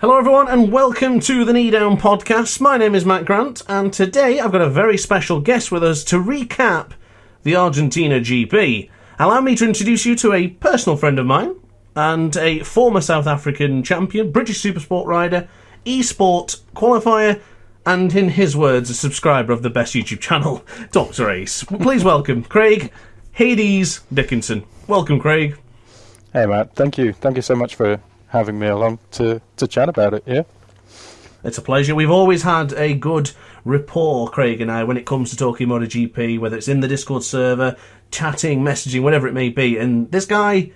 Hello everyone and welcome to the KneeDown podcast. My name is Matt Grant and today I've got a very special guest with us to recap the ArgentinaGP. Allow me to introduce you to a personal friend of mine and a former South African champion, British supersport rider, e-sport qualifier, and in his words, a subscriber of the best YouTube channel, Dr. Ace. Please welcome Craig Hades Dickinson. Welcome, Craig. Hey Matt, thank you so much for having me along to chat about it. Yeah, it's a pleasure. We've always had a good rapport, Craig and I, when it comes to talking MotoGP, whether it's in the Discord server, chatting, messaging, whatever it may be. And this guy,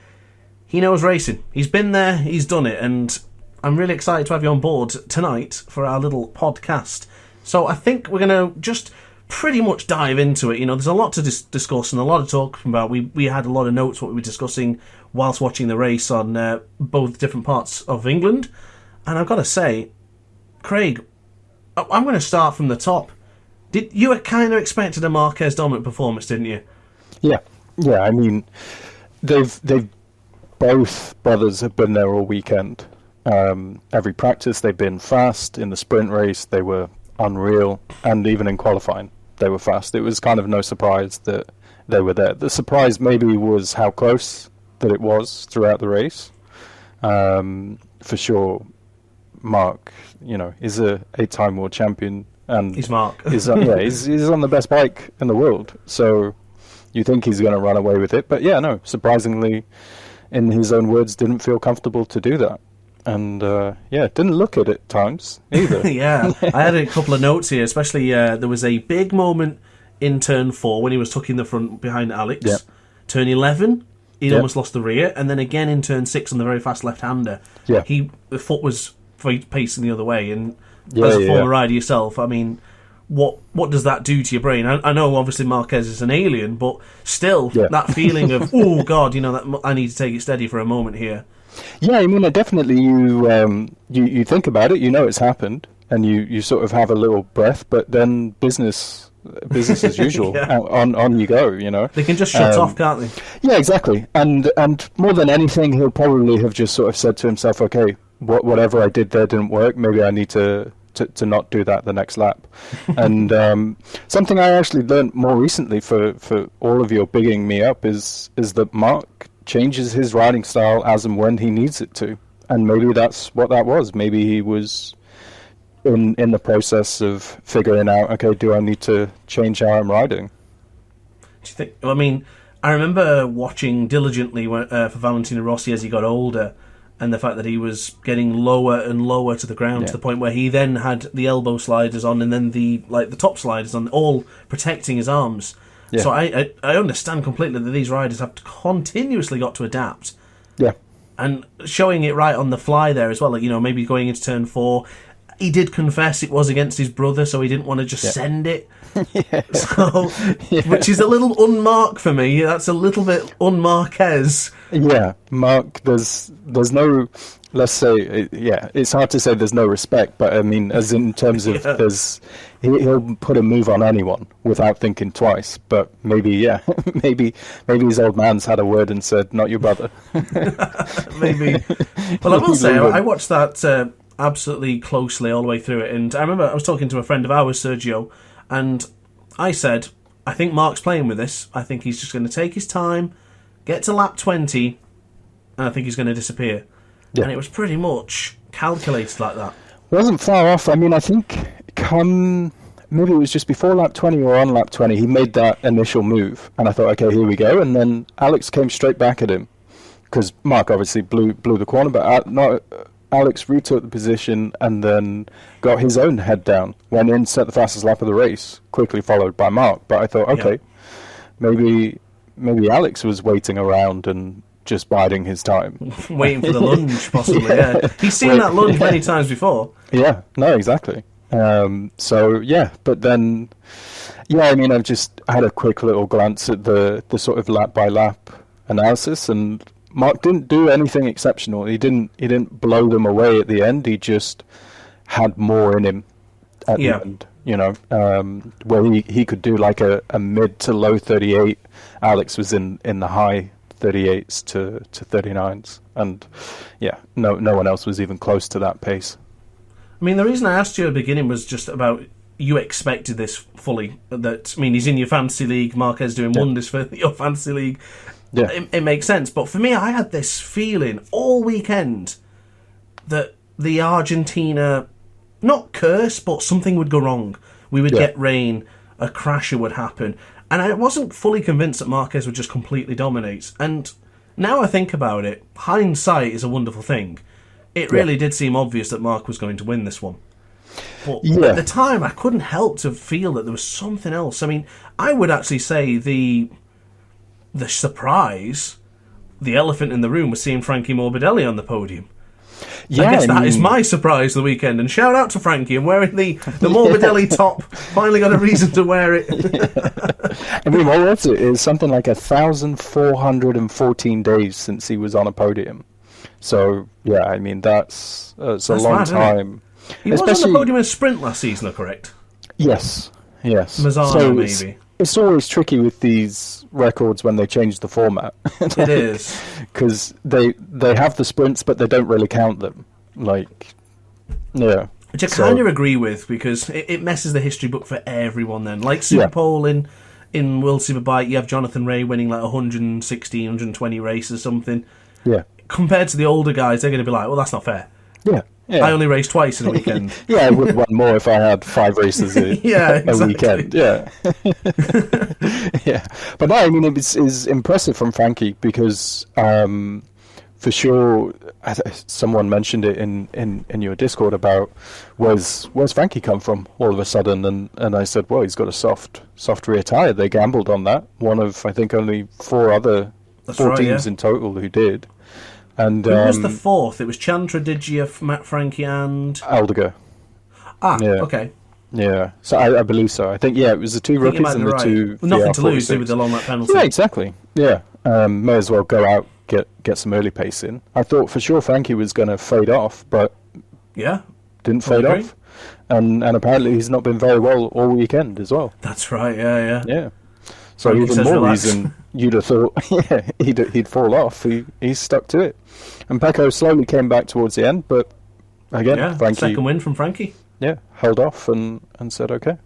he knows racing. He's been there, he's done it, and I'm really excited to have you on board tonight for our little podcast. So I think we're going to just pretty much dive into it. You know, there's a lot to discuss and a lot to talk about. We had a lot of notes what we were discussing whilst watching the race on both different parts of England. And I've got to say, Craig, I'm going to start from the top. You kind of expected a Marquez dominant performance, didn't you? Yeah. I mean, they've both brothers have been there all weekend. Every practice they've been fast. In the sprint race they were unreal, and even in qualifying they were fast. It was kind of no surprise that they were there. The surprise maybe was how close that it was throughout the race. For sure, Mark, is a 8-time world champion, and he's Mark. he's on the best bike in the world. So you think he's going to run away with it, but surprisingly, in his own words, didn't feel comfortable to do that. And didn't look it at times either. Yeah, I had a couple of notes here, especially there was a big moment in turn 4 when he was tucking the front behind Alex. Yep. Turn 11, he almost lost the rear, and then again in turn 6 on the very fast left-hander. Yeah. The foot was pacing the other way, and as a former rider yourself, I mean, what does that do to your brain? I know obviously Marquez is an alien, but still, that feeling of, oh God, that I need to take it steady for a moment here. Yeah, I mean, definitely you think about it, it's happened, and you sort of have a little breath, but then business as usual. on you go. They can just shut off, can't they? Yeah, exactly. And more than anything, he'll probably have just sort of said to himself, okay, whatever I did there didn't work, maybe I need to not do that the next lap. And something I actually learned more recently for all of your bigging me up is that Mark changes his riding style as and when he needs it to, and maybe that's what that was. Maybe he was in the process of figuring out, okay, do I need to change how I'm riding? Do you think? I mean, I remember watching diligently for Valentino Rossi as he got older, and the fact that he was getting lower and lower to the ground to the point where he then had the elbow sliders on and then the top sliders on, all protecting his arms. Yeah. So I understand completely that these riders have continuously got to adapt. Yeah. And showing it right on the fly there as well, maybe going into turn 4. He did confess it was against his brother, so he didn't want to just send it. So, which is a little un-Mark for me. That's a little bit un-Marquez. Yeah, Mark, there's no, let's say, it's hard to say there's no respect, but I mean, as in terms of he'll put a move on anyone without thinking twice. But maybe his old man's had a word and said, not your brother. Maybe. Well, I will say, I watched that absolutely closely all the way through it, and I remember I was talking to a friend of ours, Sergio, and I said, I think Mark's playing with this. I think he's just going to take his time, get to lap 20, and I think he's going to disappear. Yeah. And it was pretty much calculated like that. Wasn't far off. I mean, I think maybe it was just before lap 20 or on lap 20, he made that initial move, and I thought, okay, here we go, and then Alex came straight back at him, because Mark obviously blew the corner, but Alex retook the position and then got his own head down, went in, set the fastest lap of the race, quickly followed by Mark. But I thought, okay, maybe Alex was waiting around and just biding his time. Waiting for the lunge, possibly, yeah. He's seen that lunge many times before. Yeah, no, exactly. But then, I mean, I've just had a quick little glance at the sort of lap-by-lap analysis, and Mark didn't do anything exceptional. He didn't blow them away at the end. He just had more in him at the end, where he could do like a mid to low 38. Alex was in the high 38s to 39s, and yeah, no one else was even close to that pace. I mean, the reason I asked you at the beginning was just about you expected this fully. That, I mean, he's in your fantasy league. Marquez doing wonders for your fantasy league. Yeah, it makes sense. But for me, I had this feeling all weekend that the Argentina, not curse, but something would go wrong. We would get rain, a crasher would happen. And I wasn't fully convinced that Marquez would just completely dominate. And now I think about it, hindsight is a wonderful thing. It really did seem obvious that Mark was going to win this one. But at the time, I couldn't help to feel that there was something else. I mean, I would actually say the surprise, the elephant in the room, was seeing Frankie Morbidelli on the podium. Yeah, I guess that is my surprise of the weekend. And shout out to Frankie, and wearing the Morbidelli top. Finally got a reason to wear it. I mean, what was it? It's something like 1,414 days since he was on a podium. So, yeah, I mean, that's a long time. He was on the podium in a sprint last season, correct? Yes. Mazzano, maybe. It's always tricky with these records when they change the format. It is. Because they have the sprints, but they don't really count them. Which I kind of agree with, because it messes the history book for everyone then. Like Superpole in World Superbike, you have Jonathan Ray winning like 116, 120 races or something. Yeah. Compared to the older guys, they're going to be like, well, that's not fair. Yeah. I only raced twice in a weekend. I would have won more if I had 5 races a weekend. Yeah. But no, I mean, it's impressive from Frankie because, for sure, someone mentioned it in your Discord about where's Frankie come from all of a sudden, and I said, well, he's got a soft rear tyre. They gambled on that. One of, I think, only 4 teams in total who did. And who was the 4th? It was Chantra, Digia, Matt, Frankie, and Aldiger. Okay. Yeah, so I believe so. I think it was the 2 rookies and the 2. Nothing to lose with the long lap penalty. Yeah, exactly. Yeah, may as well go out get some early pace in. I thought for sure Frankie was going to fade off, but didn't fade off, and apparently he's not been very well all weekend as well. That's right. Yeah. So Frankie even more reason you'd have thought, he'd fall off. He's stuck to it. And Peco slowly came back towards the end, but again, Frankie, second win from Frankie. Yeah, held off and said okay.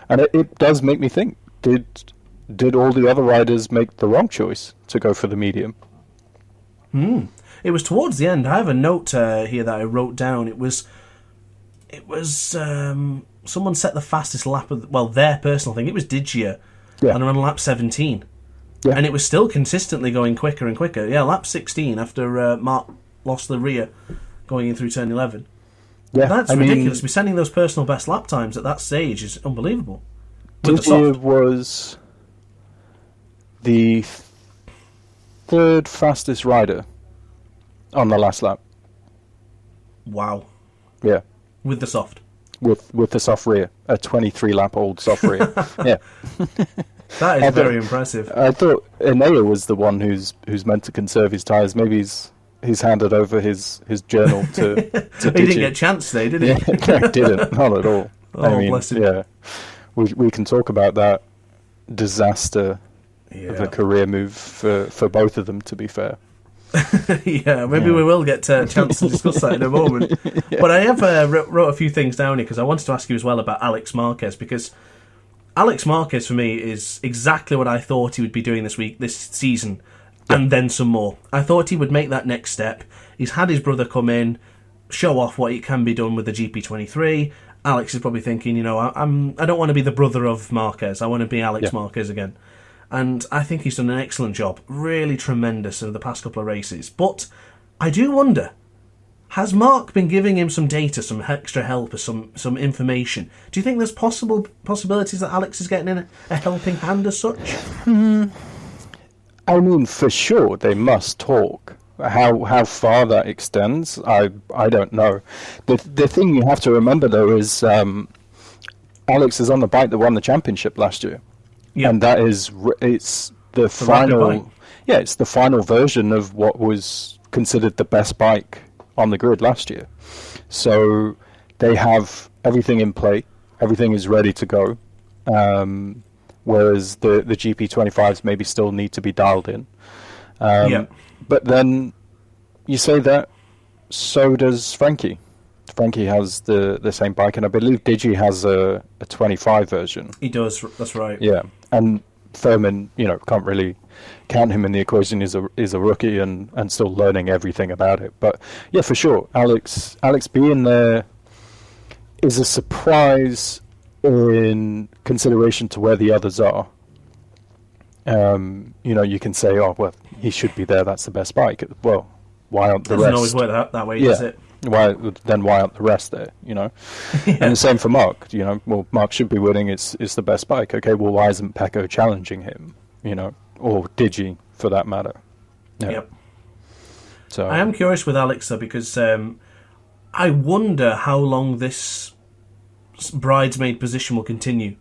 And it does make me think: did all the other riders make the wrong choice to go for the medium? It was towards the end. I have a note here that I wrote down. It was someone set the fastest lap of their personal thing. It was Digia. And around lap 17. Yeah. And it was still consistently going quicker and quicker. Yeah, lap 16 after Mark lost the rear going in through turn 11. Yeah, that's ridiculous. We're sending those personal best lap times at that stage is unbelievable. Digia was the 3rd fastest rider on the last lap. Wow. Yeah. With the soft. With the soft rear, a 23-lap-old soft rear. Yeah. That is very impressive. I thought Enea was the one who's meant to conserve his tyres. Maybe he's handed over his journal to He didn't get a chance today, did he? No, he didn't. Not at all. Bless him. Yeah. We can talk about that disaster of a career move for both of them, to be fair. Maybe we will get a chance to discuss that in a moment. But I have wrote a few things down here because I wanted to ask you as well about Alex Marquez, because Alex Marquez for me is exactly what I thought he would be doing this season, and then some more. I thought he would make that next step. He's had his brother come in, show off what it can be done with the GP23. Alex is probably thinking, I don't want to be the brother of Marquez. I want to be Alex Marquez again. And I think he's done an excellent job. Really tremendous over the past couple of races. But I do wonder, has Mark been giving him some data, some extra help, or some information? Do you think there's possibilities that Alex is getting in a helping hand as such? I mean, for sure, they must talk. How far that extends, I don't know. The thing you have to remember, though, is Alex is on the bike that won the championship last year. Yep. And it's the final. Yeah, it's the final version of what was considered the best bike on the grid last year. So they have everything in play. Everything is ready to go. Whereas the GP25s maybe still need to be dialed in. But then you say that, so does Frankie. Frankie has the same bike, and I believe Digi has a 25 version. He does, that's right. Yeah, and Thurman, can't really count him in the equation. Is a rookie and still learning everything about it. But yeah, for sure, Alex being there is a surprise in consideration to where the others are. You can say, oh well, he should be there. That's the best bike. Well, why aren't the rest? Doesn't always work that way, does it? Why aren't the rest there? And the same for Mark. Well, Mark should be winning. It's the best bike. Okay, well, why isn't Peco challenging him? Or Digi for that matter. Yeah. Yep. So I am curious with Alex though, because I wonder how long this bridesmaid position will continue.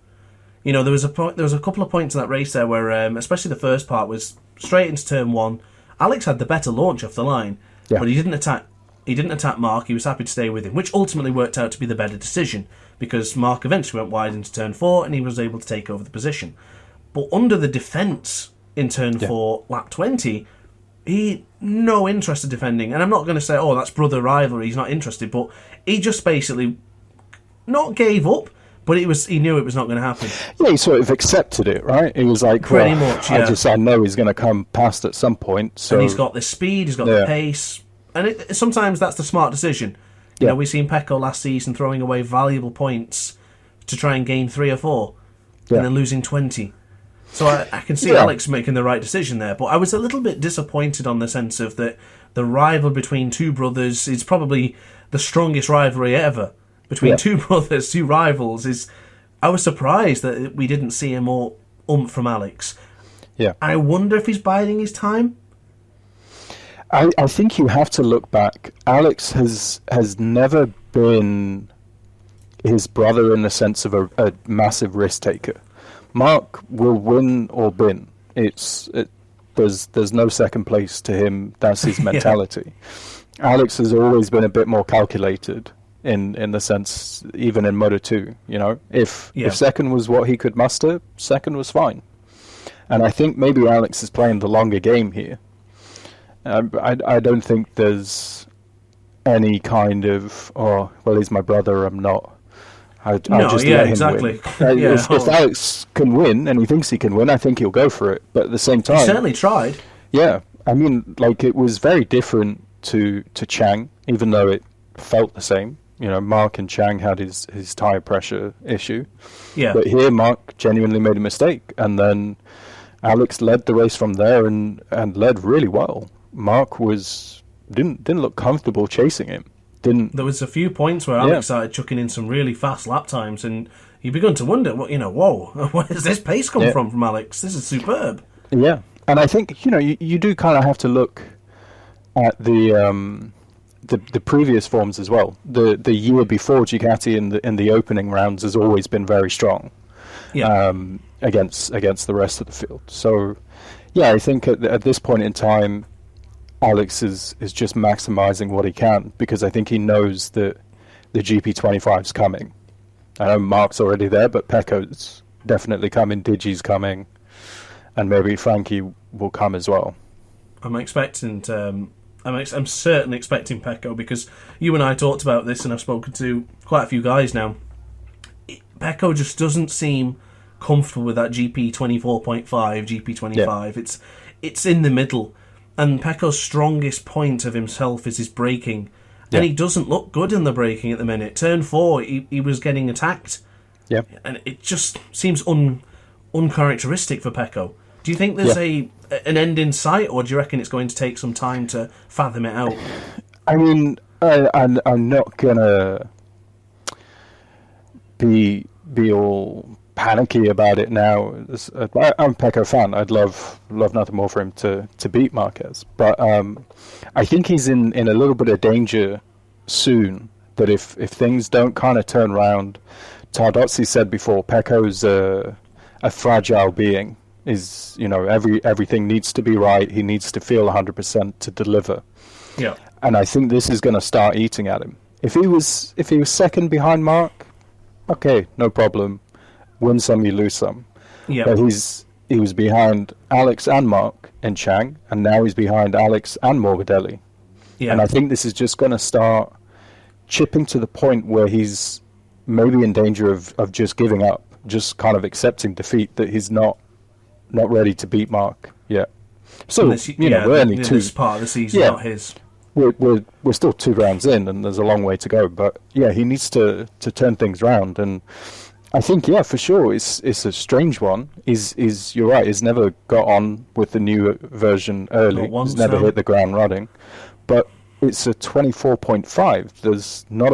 There was a couple of points in that race there where, especially the first part, was straight into turn one. Alex had the better launch off the line, but he didn't attack. He didn't attack Mark. He was happy to stay with him, which ultimately worked out to be the better decision because Mark eventually went wide into turn 4 and he was able to take over the position. But under the defence in turn 4, lap 20, he no interest in defending. And I'm not going to say, oh, that's brother rivalry. He's not interested, but he just basically not gave up. But he knew it was not going to happen. Yeah, he sort of accepted it, right? He was like, pretty much, yeah. I know he's going to come past at some point. So. And he's got the speed, he's got the pace. And sometimes that's the smart decision. We've seen Peco last season throwing away valuable points to try and gain 3 or 4, and then losing 20. So I can see Alex making the right decision there. But I was a little bit disappointed on the sense of that the rival between two brothers is probably the strongest rivalry ever. Between two brothers, two rivals. I was surprised that we didn't see a more oomph from Alex. Yeah. I wonder if he's biding his time. I think you have to look back. Alex has never been his brother in the sense of a massive risk taker. Mark will win or bin. There's no second place to him. That's his mentality. Alex has always been a bit more calculated in the sense, even in Moto2. If second was what he could muster, second was fine. And I think maybe Alex is playing the longer game here. I don't think there's any kind of, oh, well, he's my brother, I'm not. I'll just let him win. If Alex can win, and he thinks he can win, I think he'll go for it. But at the same time... He certainly tried. Yeah. I mean, it was very different to Chang, even though it felt the same. Mark and Chang had his tyre pressure issue. Yeah. But here, Mark genuinely made a mistake. And then Alex led the race from there and led really well. Mark didn't look comfortable chasing him. There was a few points where Alex started chucking in some really fast lap times, and you begun to wonder, whoa, where does this pace come from Alex? This is superb. Yeah, and I think you do kind of have to look at the previous forms as well. The year before, Ducati in the opening rounds has always been very strong. Yeah. Against the rest of the field. So yeah, I think at this point in time, Alex is just maximising what he can, because I think he knows that the GP25 is coming. I know Mark's already there, but Peco's definitely coming, Digi's coming, and maybe Frankie will come as well. I'm expecting. I'm certainly expecting Peco, because you and I talked about this, and I've spoken to quite a few guys now. Peco just doesn't seem comfortable with that GP 24.5, GP 25. Yeah. It's in the middle. And Peco's strongest point of himself is his braking. And he doesn't look good in the braking at the minute. Turn 4, he was getting attacked. Yeah. And it just seems uncharacteristic for Peco. Do you think there's an end in sight, or do you reckon it's going to take some time to fathom it out? I mean, I'm not going to be all panicky about it now. I'm a Peco fan. I'd love nothing more for him to beat Marquez. But I think he's in a little bit of danger soon, that if things don't kind of turn around. Tardozzi said before, Peco's a fragile being. Everything needs to be right. He needs to feel 100% to deliver. Yeah. And I think this is going to start eating at him. If he was second behind Mark, okay, no problem. Win some, you lose some. Yeah. But he's he was behind Alex and Mark in Chang, and now he's behind Alex and Morbidelli. Yeah. And I think this is just going to start chipping to the point where he's maybe in danger of just giving up, just kind of accepting defeat, that he's not ready to beat Mark yet. So, we're only this part of the season, not his. We're still 2 rounds in, and there's a long way to go. But yeah, he needs to turn things around, and I think for sure it's a strange one. You're right. He's never got on with the new version early. He's never hit the ground running, but it's a 24.5. There's not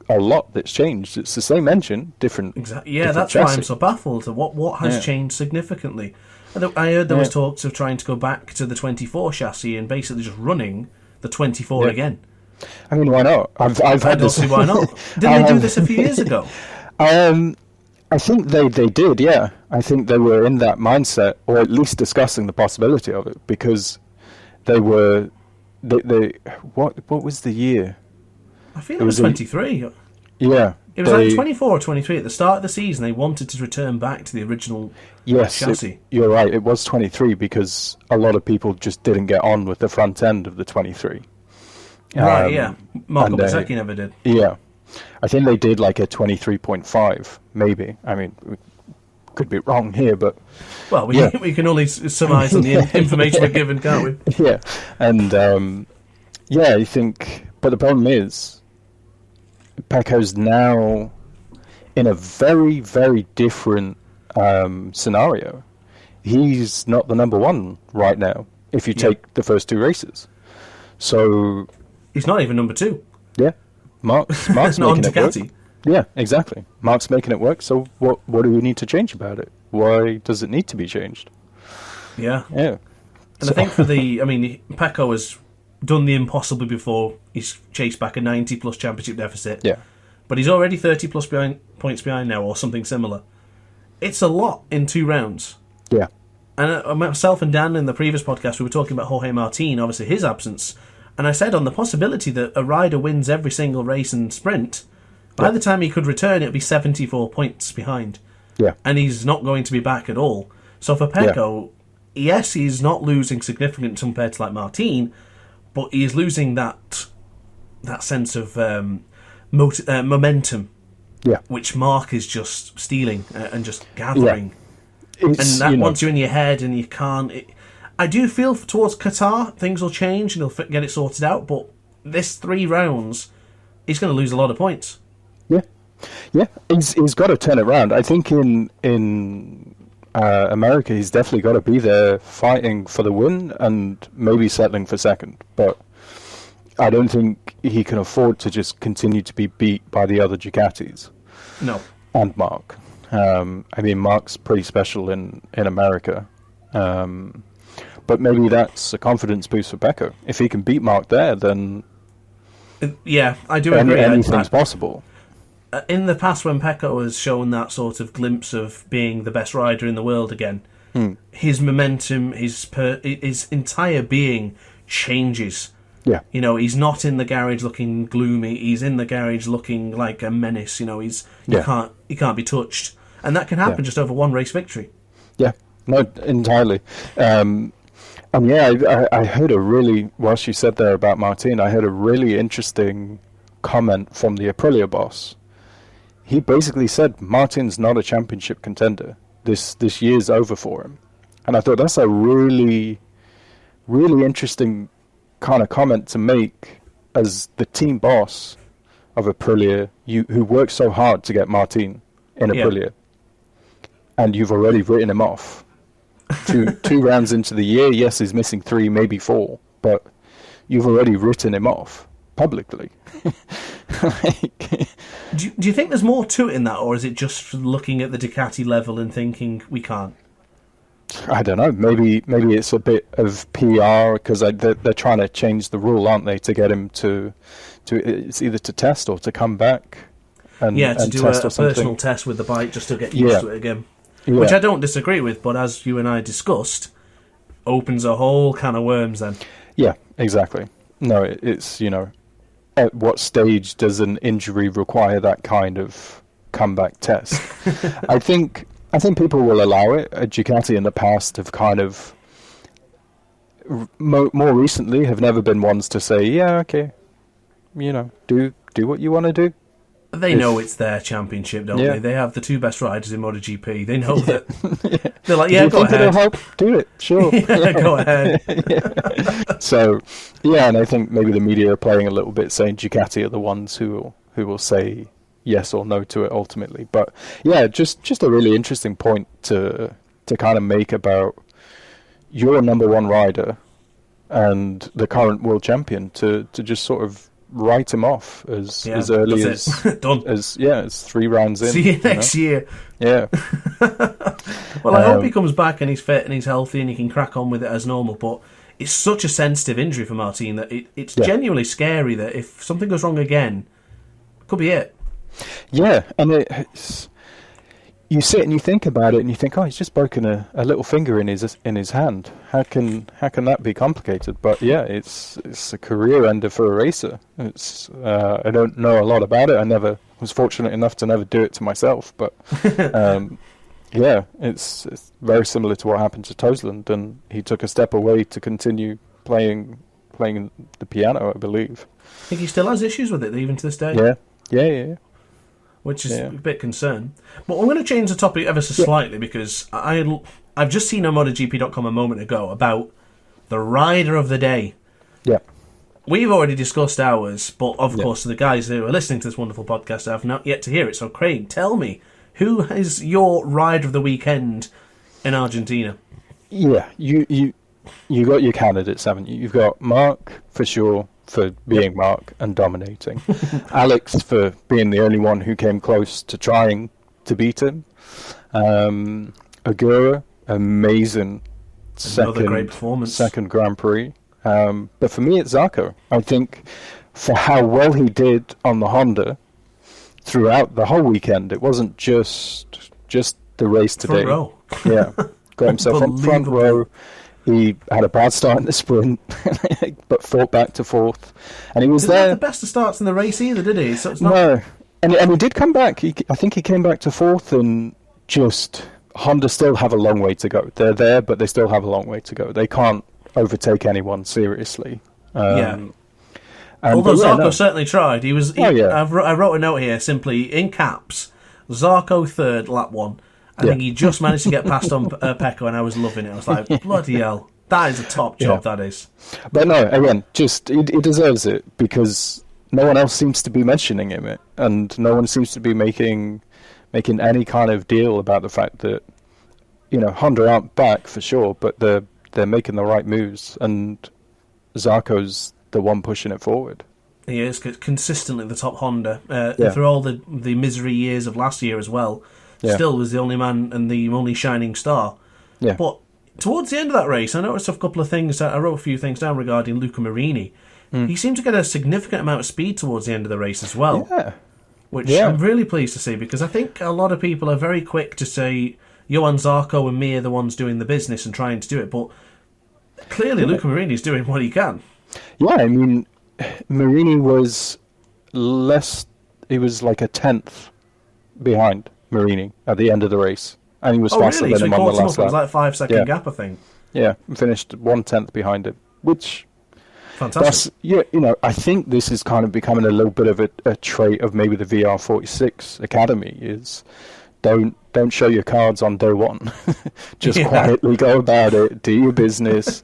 a lot that's changed. It's the same engine, different. Exactly. Yeah, different that's chassis. why I'm so baffled. What has changed significantly? I heard there was talks of trying to go back to the 24 chassis and basically just running the 24 again. I mean, why not? I've had this. See why not? Didn't they do this a few years ago? I think they did. Yeah, I think they were in that mindset, or at least discussing the possibility of it, because they were. What was the year? I feel it was 23. Yeah. It was like 24 or 23 at the start of the season. They wanted to return back to the original chassis. You're right. It was 23 because a lot of people just didn't get on with the front end of the 23. Right, yeah. Marco Bezzecchi never did. Yeah. I think they did like a 23.5, maybe. I mean, we could be wrong here, but... Well, we can only surmise on the information we're given, can't we? Yeah. And, I think... But the problem is, Peco's now in a very, very different scenario. He's not the number one right now, if you take the first 2 races. So... He's not even number 2. Yeah. Mark's not on making it work. Ducati. Yeah, exactly. Mark's making it work, so what do we need to change about it? Why does it need to be changed? Yeah. Yeah. And I think Peco has done the impossible before. He's chased back a 90-plus championship deficit. Yeah. But he's already 30-plus points behind now, or something similar. It's a lot in 2 rounds. Yeah. And myself and Dan in the previous podcast, we were talking about Jorge Martin, obviously his absence. And I said on the possibility that a rider wins every single race and sprint, by the time he could return, it would be 74 points behind. Yeah. And he's not going to be back at all. So for Peco, yes, he's not losing significant compared to like Martin, but he is losing that sense of momentum, which Mark is just stealing and just gathering. And that once you're in your head and you can't... I do feel towards Qatar, things will change and he'll get it sorted out, but this 3 rounds, he's going to lose a lot of points. Yeah. He's got to turn it around. I think in America, he's definitely got to be there fighting for the win and maybe settling for second. But I don't think he can afford to just continue to be beat by the other Ducatis. No. And Mark. Mark's pretty special in America. But maybe that's a confidence boost for Peco. If he can beat Mark there, then... Yeah, I do agree. Anything's possible. In the past, when Peco has shown that sort of glimpse of being the best rider in the world again, his momentum, his entire being changes. Yeah. He's not in the garage looking gloomy. He's in the garage looking like a menace. He can't be touched, and that can happen just over 1 race victory. Yeah, no, entirely. I heard whilst you said there about Martin, I heard a really interesting comment from the Aprilia boss. He basically said Martin's not a championship contender. This year's over for him. And I thought that's a really, really interesting kind of comment to make as the team boss of Aprilia, who worked so hard to get Martin in Aprilia. And you've already written him off. Two rounds into the year, yes, he's missing 3, maybe 4, but you've already written him off publicly. Do you think there's more to it in that, or is it just looking at the Ducati level and thinking we can't? I don't know. Maybe it's a bit of PR because they're trying to change the rule, aren't they, to get him to it's either to test or to come back and do test a personal test with the bike just to get used to it again. Yeah. Which I don't disagree with, but as you and I discussed, opens a whole can of worms then. Yeah, exactly. No, it's, at what stage does an injury require that kind of comeback test? I think I think people will allow it. Ducati in the past have kind of, more recently, have never been ones to say, yeah, okay, do what you want to do. They know it's their championship, don't they? They have the two best riders in MotoGP. They know that. They're like, yeah, go ahead. It'll help? Do it, sure. Go ahead. So, and I think maybe the media are playing a little bit, saying Ducati are the ones who will say yes or no to it ultimately. But just a really interesting point to kind of make about your number one rider and the current world champion to just sort of write him off as early as done. as 3 rounds in. See you next year. Yeah. Well, I hope he comes back and he's fit and he's healthy and he can crack on with it as normal. But it's such a sensitive injury for Martin that it's genuinely scary that if something goes wrong again, it could be it. Yeah, and you sit and you think about it and you think, oh, he's just broken a little finger in his hand. How can that be complicated? But it's a career ender for a racer. It's I don't know a lot about it. I never was fortunate enough to never do it to myself. But it's very similar to what happened to Tosland, and he took a step away to continue playing the piano, I believe. I think he still has issues with it even to this day. Yeah. Which is a bit concerned. But I'm going to change the topic ever so slightly because I've just seen on MotoGP.com a moment ago about the rider of the day. Yeah. We've already discussed ours, but of course the guys who are listening to this wonderful podcast have not yet to hear it. So Craig, tell me, who is your rider of the weekend in Argentina? Yeah, you got your candidates, haven't you? You've got Mark, for sure, for being Mark and dominating. Alex for being the only one who came close to trying to beat him. Ogura, amazing Another great performance. Second Grand Prix. But for me, it's Zarco. I think for how well he did on the Honda throughout the whole weekend, it wasn't just the race today. Front row. Yeah, got himself on front row. He had a bad start in the sprint, but fought back to fourth, and he was Didn't there. have the best of starts in the race either, did he? So it's not... No, and he did come back. I think he came back to fourth, and just Honda still have a long way to go. They're there, but they still have a long way to go. They can't overtake anyone seriously. Although Zarco certainly tried. I wrote a note here simply in caps. Zarco third, lap 1. I think he just managed to get past on Peco, and I was loving it. I was like, bloody hell. That is a top job, that is. But no, again, just he deserves it because no one else seems to be mentioning him, and no one seems to be making any kind of deal about the fact that, Honda aren't back for sure, but they're making the right moves, and Zarco's the one pushing it forward. He is consistently the top Honda. Through all the misery years of last year as well. Still was the only man and the only shining star. Yeah. But towards the end of that race, I noticed a couple of things. I wrote a few things down regarding Luca Marini. He seemed to get a significant amount of speed towards the end of the race as well. Yeah. Which I'm really pleased to see, because I think a lot of people are very quick to say Johan Zarco and me are the ones doing the business and trying to do it. But clearly Luca Marini's doing what he can. Yeah, I mean, Marini was he was like a 10th behind Marini at the end of the race, and he was faster than him on the last lap. It was like a 5-second gap, I think. Yeah, finished 1/10 behind him, which fantastic. I think this is kind of becoming a little bit of a trait of maybe the VR46 Academy is don't show your cards on day one. Just quietly go about it, do your business,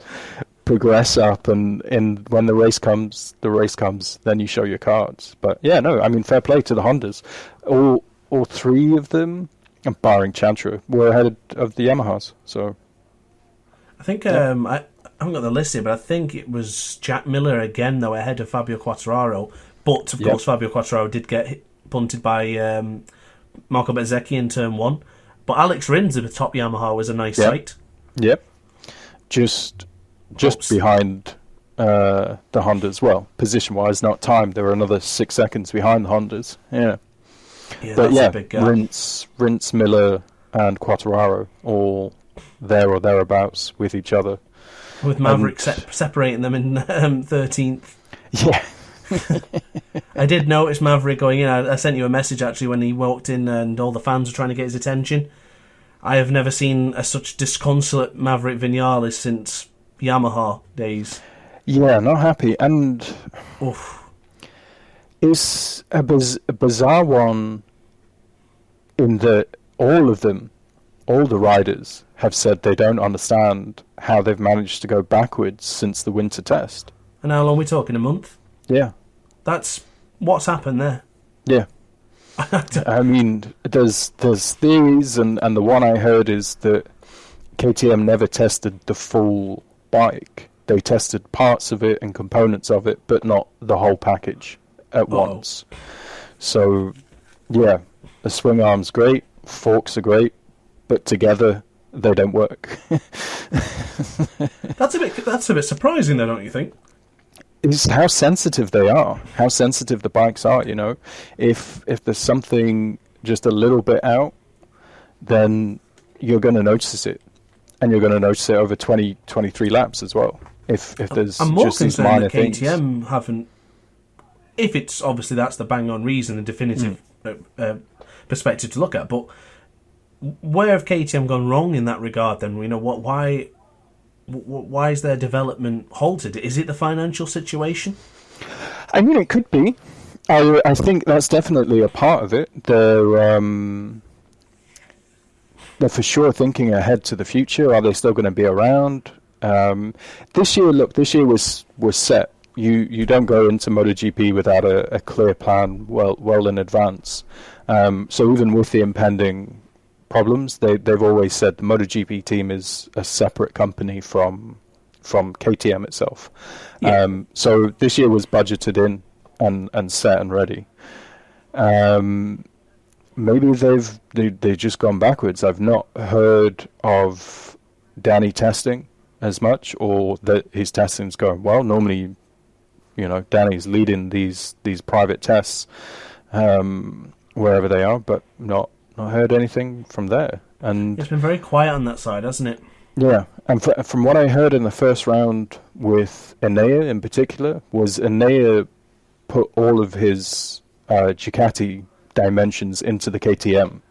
progress up, and when the race comes, then you show your cards. But fair play to the Hondas. All three of them, barring Chantra, were ahead of the Yamahas. So I think I haven't got the list here, but I think it was Jack Miller again, though, ahead of Fabio Quartararo. But of course, Fabio Quartararo did get punted by Marco Bezzecchi in turn 1. But Alex Rins at the top Yamaha was a nice sight. Yep, just behind the Hondas. Well, position-wise, not time. They were another 6 seconds behind the Hondas. Yeah. But that's a big gap. Rins, Miller, and Quartararo all there or thereabouts with each other. With Maverick separating them in 13th. Yeah. I did notice Maverick going in. I sent you a message actually when he walked in and all the fans were trying to get his attention. I have never seen a such disconsolate Maverick Vinales since Yamaha days. Yeah, not happy. And Oof. it's a bizarre one in that all of them, all the riders, have said they don't understand how they've managed to go backwards since the winter test. And how long are we talking? A month? Yeah. That's what's happened there. Yeah. I mean, there's theories, and the one I heard is that KTM never tested the full bike. They tested parts of it and components of it, but not the whole package at once. So, yeah, the swing arm's great, forks are great, but together they don't work. That's a bit surprising, though, don't you think? Is how sensitive they are, how sensitive the bikes are. You know, if there's something just a little bit out, then you're going to notice it, and you're going to notice it over 23 laps as well. If there's I'm more just these concerned minor that KTM haven't. If it's obviously that's the bang on reason and definitive perspective to look at, but where have KTM gone wrong in that regard? Then why is their development halted? Is it the financial situation? I mean, it could be. I think that's definitely a part of it. They're for sure thinking ahead to the future. Are they still going to be around? This year was set. You don't go into MotoGP without a clear plan well in advance. So even with the impending problems, they've always said the MotoGP team is a separate company from KTM itself. Yeah. So this year was budgeted in and set and ready. Maybe they've just gone backwards. I've not heard of Danny testing as much, or that his testing's going well. Normally, you know, Danny's leading these private tests wherever they are, but not heard anything from there. And it's been very quiet on that side, hasn't it? Yeah, and from what I heard in the first round with Enea in particular, was Enea put all of his Ducati dimensions into the KTM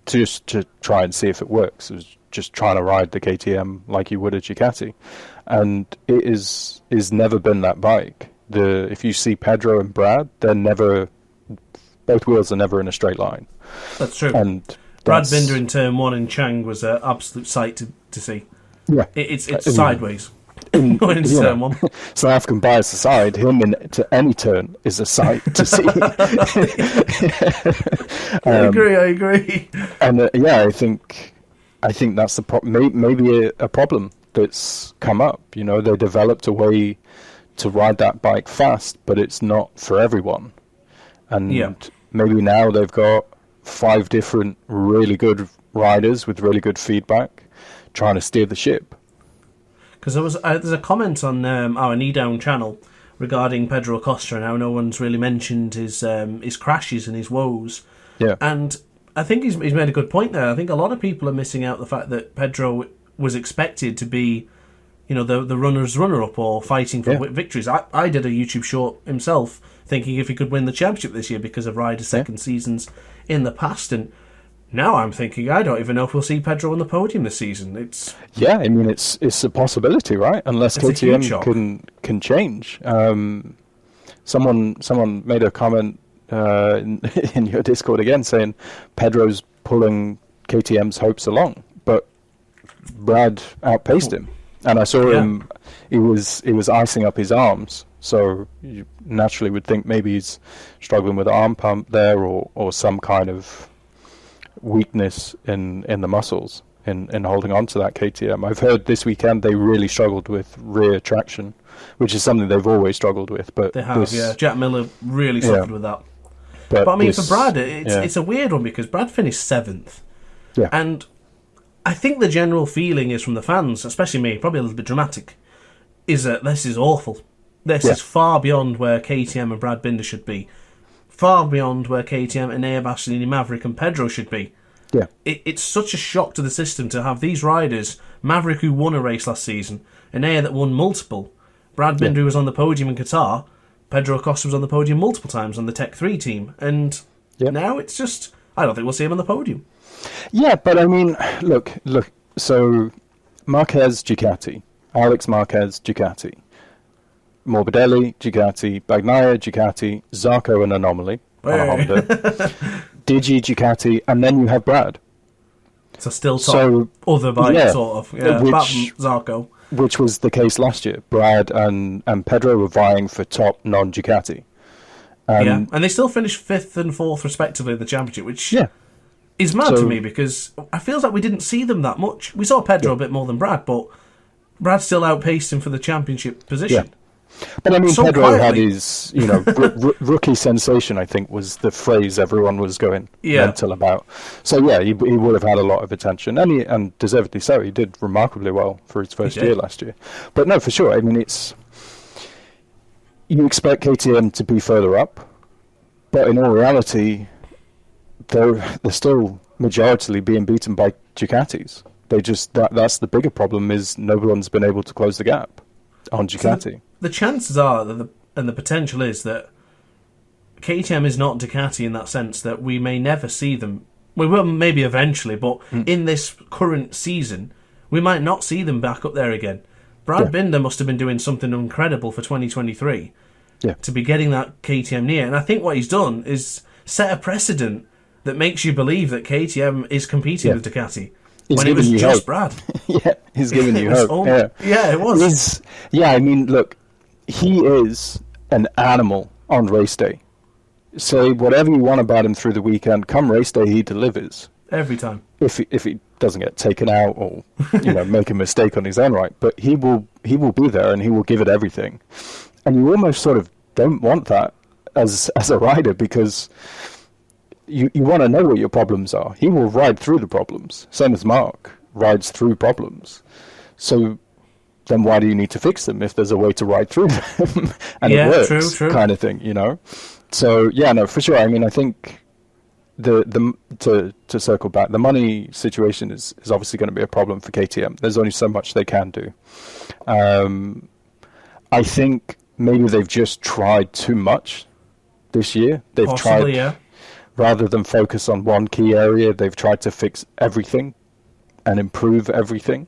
just to try and see if it works. It was just trying to ride the KTM like you would a Ducati, and it is never been that bike. If you see Pedro and Brad, both wheels are never in a straight line. That's true. And Brad Binder in turn one and Chang was an absolute sight to see. Yeah, it's sideways. Going into turn one. South African bias aside, him into any turn is a sight to see. I agree. And I think that's the maybe a problem that's come up. You know, they developed a way to ride that bike fast, but it's not for everyone. And maybe now they've got 5 different really good riders with really good feedback trying to steer the ship. Because there's a comment on our KneeDown channel regarding Pedro Acosta and how no one's really mentioned his crashes and his woes. Yeah. And I think he's made a good point there. I think a lot of people are missing out the fact that Pedro was expected to be, you know, the runner's runner-up or fighting for victories. I did a YouTube short himself thinking if he could win the championship this year because of Ryder's second seasons in the past, and now I'm thinking I don't even know if we'll see Pedro on the podium this season. It's a possibility, right? Unless KTM can change. Someone made a comment in your Discord again saying Pedro's pulling KTM's hopes along, but Brad outpaced him, and I saw him. He was icing up his arms. So you naturally would think maybe he's struggling with arm pump there, or some kind of weakness in the muscles in holding on to that KTM. I've heard this weekend they really struggled with rear traction, which is something they've always struggled with. But they have, Jack Miller really suffered with that. But I mean, for Brad, it's a weird one because Brad finished 7th. Yeah. And I think the general feeling is from the fans, especially me, probably a little bit dramatic, is that this is awful. This is far beyond where KTM and Brad Binder should be. Far beyond where KTM, Enea Bastianini, Maverick and Pedro should be. Yeah. It's such a shock to the system to have these riders, Maverick who won a race last season, Enea that won multiple, Brad Binder who was on the podium in Qatar, Pedro Acosta was on the podium multiple times on the Tech 3 team, and now it's just, I don't think we'll see him on the podium. Yeah, but I mean, look. So Marquez, Ducati, Alex Marquez, Ducati, Morbidelli, Ducati, Bagnaia, Ducati, Zarco, an anomaly on a Honda, Digi, Ducati, and then you have Brad. So still top other bike, sort of. Yeah, apart from Zarco. Which was the case last year. Brad and Pedro were vying for top non-Ducati. And they still finished 5th and 4th respectively in the championship, which is mad to me because I feel like we didn't see them that much. We saw Pedro a bit more than Brad, but Brad still outpaced him for the championship position. Yeah. But I mean, so Pedro had his, rookie sensation, I think, was the phrase everyone was going mental about. So, yeah, he would have had a lot of attention, and deservedly so. He did remarkably well for his first year last year. But no, for sure, I mean, you expect KTM to be further up, but in all reality, they're still majoritarily being beaten by Ducatis. They just, that's the bigger problem, is no one's been able to close the gap on Ducati. So the chances are, and the potential is that KTM is not Ducati in that sense, that we may never see them. We will maybe eventually, but in this current season, we might not see them back up there again. Brad Binder must have been doing something incredible for 2023 to be getting that KTM near. And I think what he's done is set a precedent that makes you believe that KTM is competing with Ducati. He's when it was just hope. Brad. He's giving you hope. It was. I mean, look, he is an animal on race day. Say whatever you want about him through the weekend, come race day, he delivers. Every time. If he doesn't get taken out or make a mistake on his own right, but he will be there and he will give it everything. And you almost sort of don't want that as a rider, because you want to know what your problems are. He will ride through the problems. Same as Mark rides through problems. So then why do you need to fix them if there's a way to ride through them and it works, true. Kind of thing, So for sure. I mean, I think to circle back, the money situation is obviously going to be a problem for KTM. There's only so much they can do. I think maybe they've just tried too much this year. They've tried, rather than focus on one key area, they've tried to fix everything and improve everything.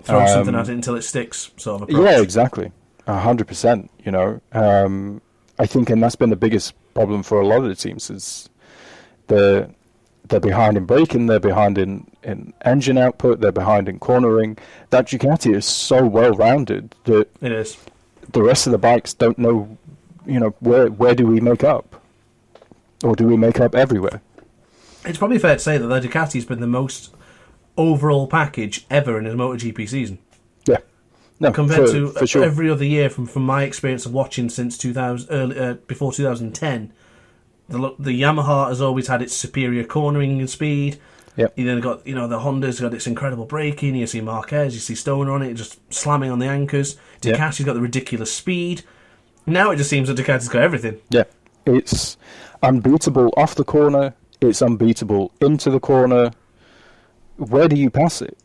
Throw something at it until it sticks, sort of approach. Yeah, exactly. 100%, I think, and that's been the biggest problem for a lot of the teams, is they're behind in braking, they're behind in engine output, they're behind in cornering. That Ducati is so well-rounded that it is. The rest of the bikes don't know, where do we make up? Or do we make up everywhere? It's probably fair to say that the Ducati's been the most overall package ever in a MotoGP season. Yeah. No, compared to sure. Every other year from my experience of watching since before 2010, the Yamaha has always had its superior cornering and speed. Yep. You then got the Honda's got its incredible braking. You see Marquez, you see Stoner on it, just slamming on the anchors. Ducati's got the ridiculous speed. Now it just seems that Ducati's got everything. Yeah, it's unbeatable off the corner. It's unbeatable into the corner. Where do you pass it?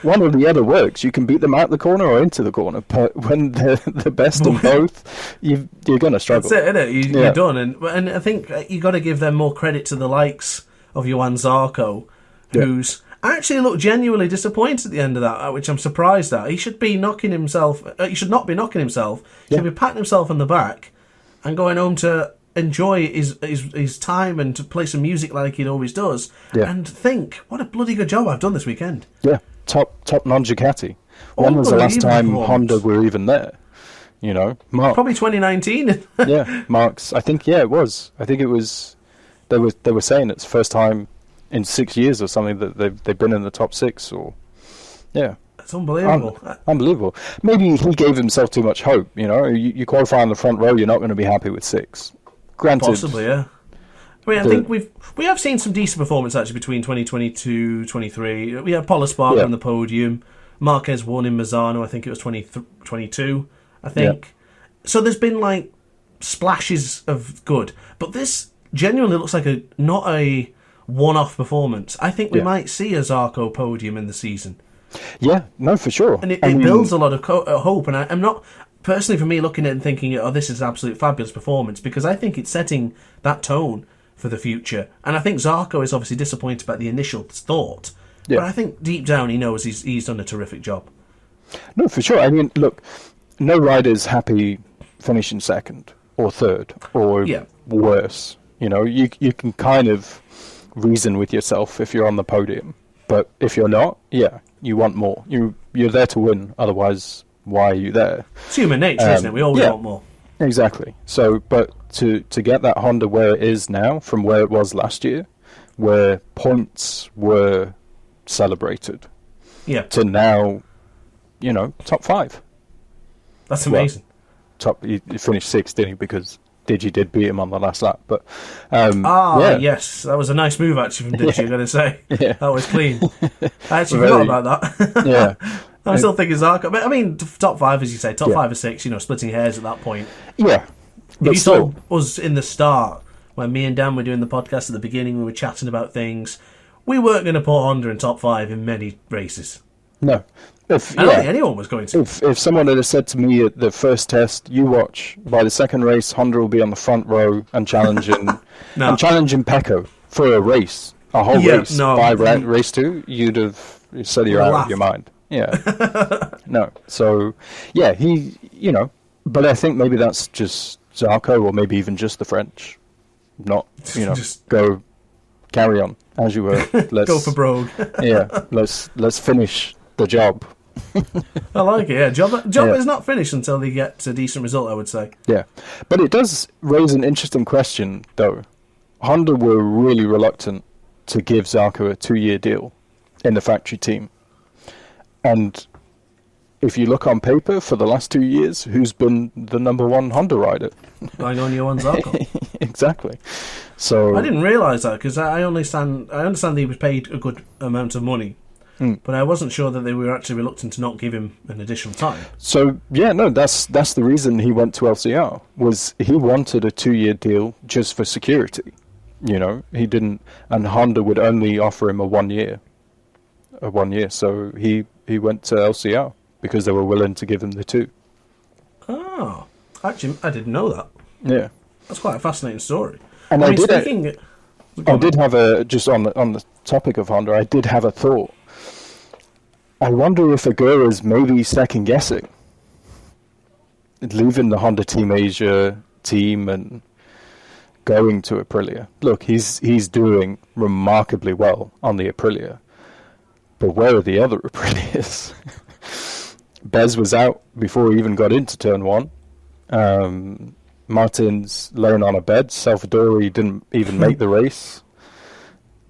One or the other works. You can beat them out the corner or into the corner. But when they're the best in both, you're going to struggle. That's it, isn't it? You're done. And I think you got to give them more credit to the likes of Johan Zarco, who's actually looked genuinely disappointed at the end of that, which I'm surprised at. He should be knocking himself. He should not be knocking himself. He should be patting himself on the back and going home to enjoy his time and to play some music like he always does, and think, what a bloody good job I've done this weekend. Yeah, top non-Ducati. When was the last time Honda were even there? Mark, probably 2019. Mark's. I think it was. I think it was. They were saying it's the first time in 6 years or something that they've been in the top 6. Or it's unbelievable. Unbelievable. Maybe he gave himself too much hope. You qualify on the front row, you're not going to be happy with 6. Granted, possibly, yeah. I mean, I think we have seen some decent performance actually between 2022-23. We had Paul Espargaro on the podium. Marquez won in Mazzano. I think it was 2022. I think. Yeah. So there's been splashes of good, but this genuinely looks like not a one-off performance. I think we might see a Zarco podium in the season. Yeah, no, for sure. And it builds a lot of hope. And I'm not. Personally, for me, looking at it and thinking, this is an absolute fabulous performance, because I think it's setting that tone for the future. And I think Zarco is obviously disappointed about the initial thought, Yeah. but I think deep down he knows he's done a terrific job. No, for sure. I mean, look, no rider's happy finishing second or third or worse. You know, you can kind of reason with yourself if you're on the podium, but if you're not, you want more. You're there to win. Otherwise, why are you there? It's human nature, isn't it? We always want more. Exactly. So, but to get that Honda where it is now from where it was last year, where points were celebrated, to now, you know, top 5. That's amazing. Well, he finished 6th, didn't he? Because Digi did beat him on the last lap. But yes, that was a nice move actually from Digi. I've got to say, that was clean. I actually forgot about that. Yeah. I'm still thinking Zarco. But I mean, top 5, as you say, top 5 or 6. You know, splitting hairs at that point. Yeah. If you told us in the start, when me and Dan were doing the podcast at the beginning, we were chatting about things, we weren't going to put Honda in top 5 in many races. No. I don't think anyone was going to. If someone had said to me at the first test, you watch, by the second race, Honda will be on the front row and challenging and challenging Peco for a race, a whole race, by race 2, you'd have said you're out of your mind. Yeah. No. So, he, you know, but I think maybe that's just Zarco or maybe even just the French. Not, you know, just carry on, as you were. Let's go for brogue. Let's finish the job. I like it, Job is not finished until they get a decent result, I would say. Yeah. But it does raise an interesting question, though. Honda were really reluctant to give Zarco a 2-year deal in the factory team. And if you look on paper for the last 2 years, who's been the number 1 Honda rider? I know you on Zarco. Exactly. So I didn't realise that because I understand he was paid a good amount of money, but I wasn't sure that they were actually reluctant to not give him an additional time. So that's the reason he went to LCR, was he wanted a 2-year deal just for security. You know, he didn't, and Honda would only offer him a 1 year. So he went to LCR because they were willing to give him the 2. Oh, actually, I didn't know that. Yeah, that's quite a fascinating story. And I did have a, just on the topic of Honda, I did have a thought. I wonder if Ogura's maybe second guessing leaving the Honda Team Asia team and going to Aprilia. Look, he's doing remarkably well on the Aprilia, but where are the other Aprilias? Bez was out before he even got into turn 1. Martin's laying on a bed. Salvadori didn't even make the race.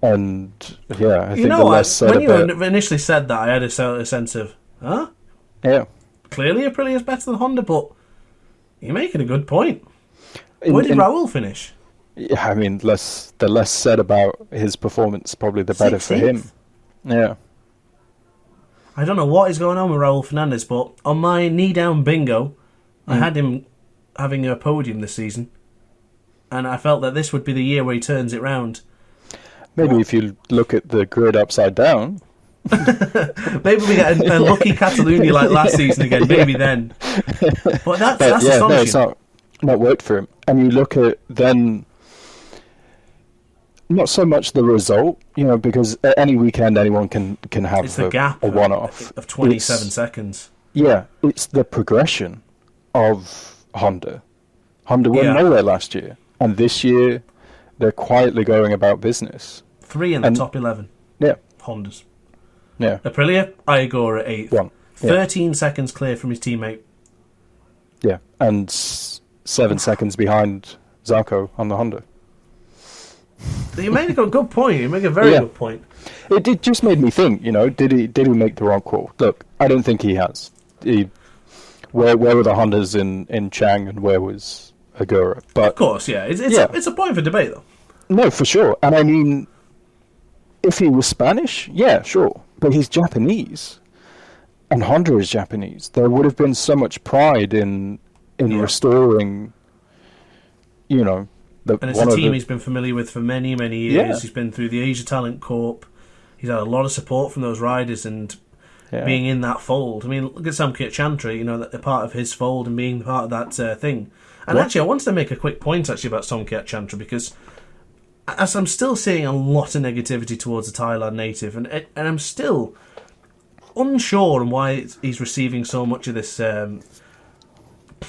And I think the less said when you initially said that, I had a sense of, huh? Yeah. Clearly Aprilia's better than Honda, but you're making a good point. Where did Raul finish? Yeah, I mean, the less said about his performance, probably the better 16th. For him. Yeah. I don't know what is going on with Raul Fernandez, but on my KneeDown bingo, I had him having a podium this season, and I felt that this would be the year where he turns it round. Maybe if you look at the grid upside down. Maybe we get a lucky Catalunya like last season again, maybe then. But that's astonishing. No, it's not worked for him. And you look at then, not so much the result, you know, because at any weekend anyone can have it's the gap a one-off. Of 27 seconds. Yeah, it's the progression of Honda. Honda were nowhere last year, and this year they're quietly going about business. 3 in the top 11. Yeah. Hondas. Yeah. Aprilia, Ogura 8th. 1. 13 seconds clear from his teammate. Yeah, and 7 seconds behind Zarco on the Honda. You made a good point. You make a very good point. It just made me think, you know, did he make the wrong call? Look, I don't think he has. Where were the Hondas in Chang and where was Ogura? But of course, it's a point for debate, though. No, for sure. And I mean, if he was Spanish, yeah, sure. But he's Japanese. And Honda is Japanese. There would have been so much pride in restoring, you know... And it's a team he's been familiar with for many, many years. Yeah. He's been through the Asia Talent Corp. He's had a lot of support from those riders and being in that fold. I mean, look at Somkiat Chantra, you know, that they're part of his fold and being part of that thing. And actually, I wanted to make a quick point, actually, about Somkiat Chantra, because as I'm still seeing a lot of negativity towards the Thailand native, and I'm still unsure on why he's receiving so much of this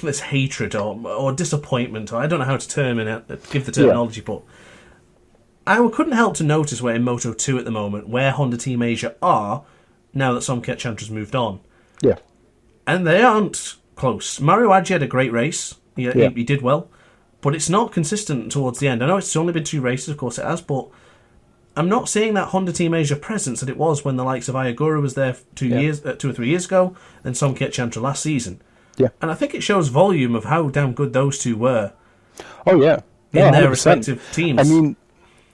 this hatred or disappointment. Or I don't know how to give the terminology, but I couldn't help to notice we're in Moto 2 at the moment, where Honda Team Asia are now that Somkiat Chantra's moved on. Yeah. And they aren't close. Mario Aggi had a great race. He did well. But it's not consistent towards the end. I know it's only been 2 races, of course it has, but I'm not seeing that Honda Team Asia presence that it was when the likes of Ogura was there 2 or 3 years ago, and Somkiat Chantra last season. Yeah. And I think it shows volume of how damn good those two were. Oh, yeah. In their respective teams. I mean,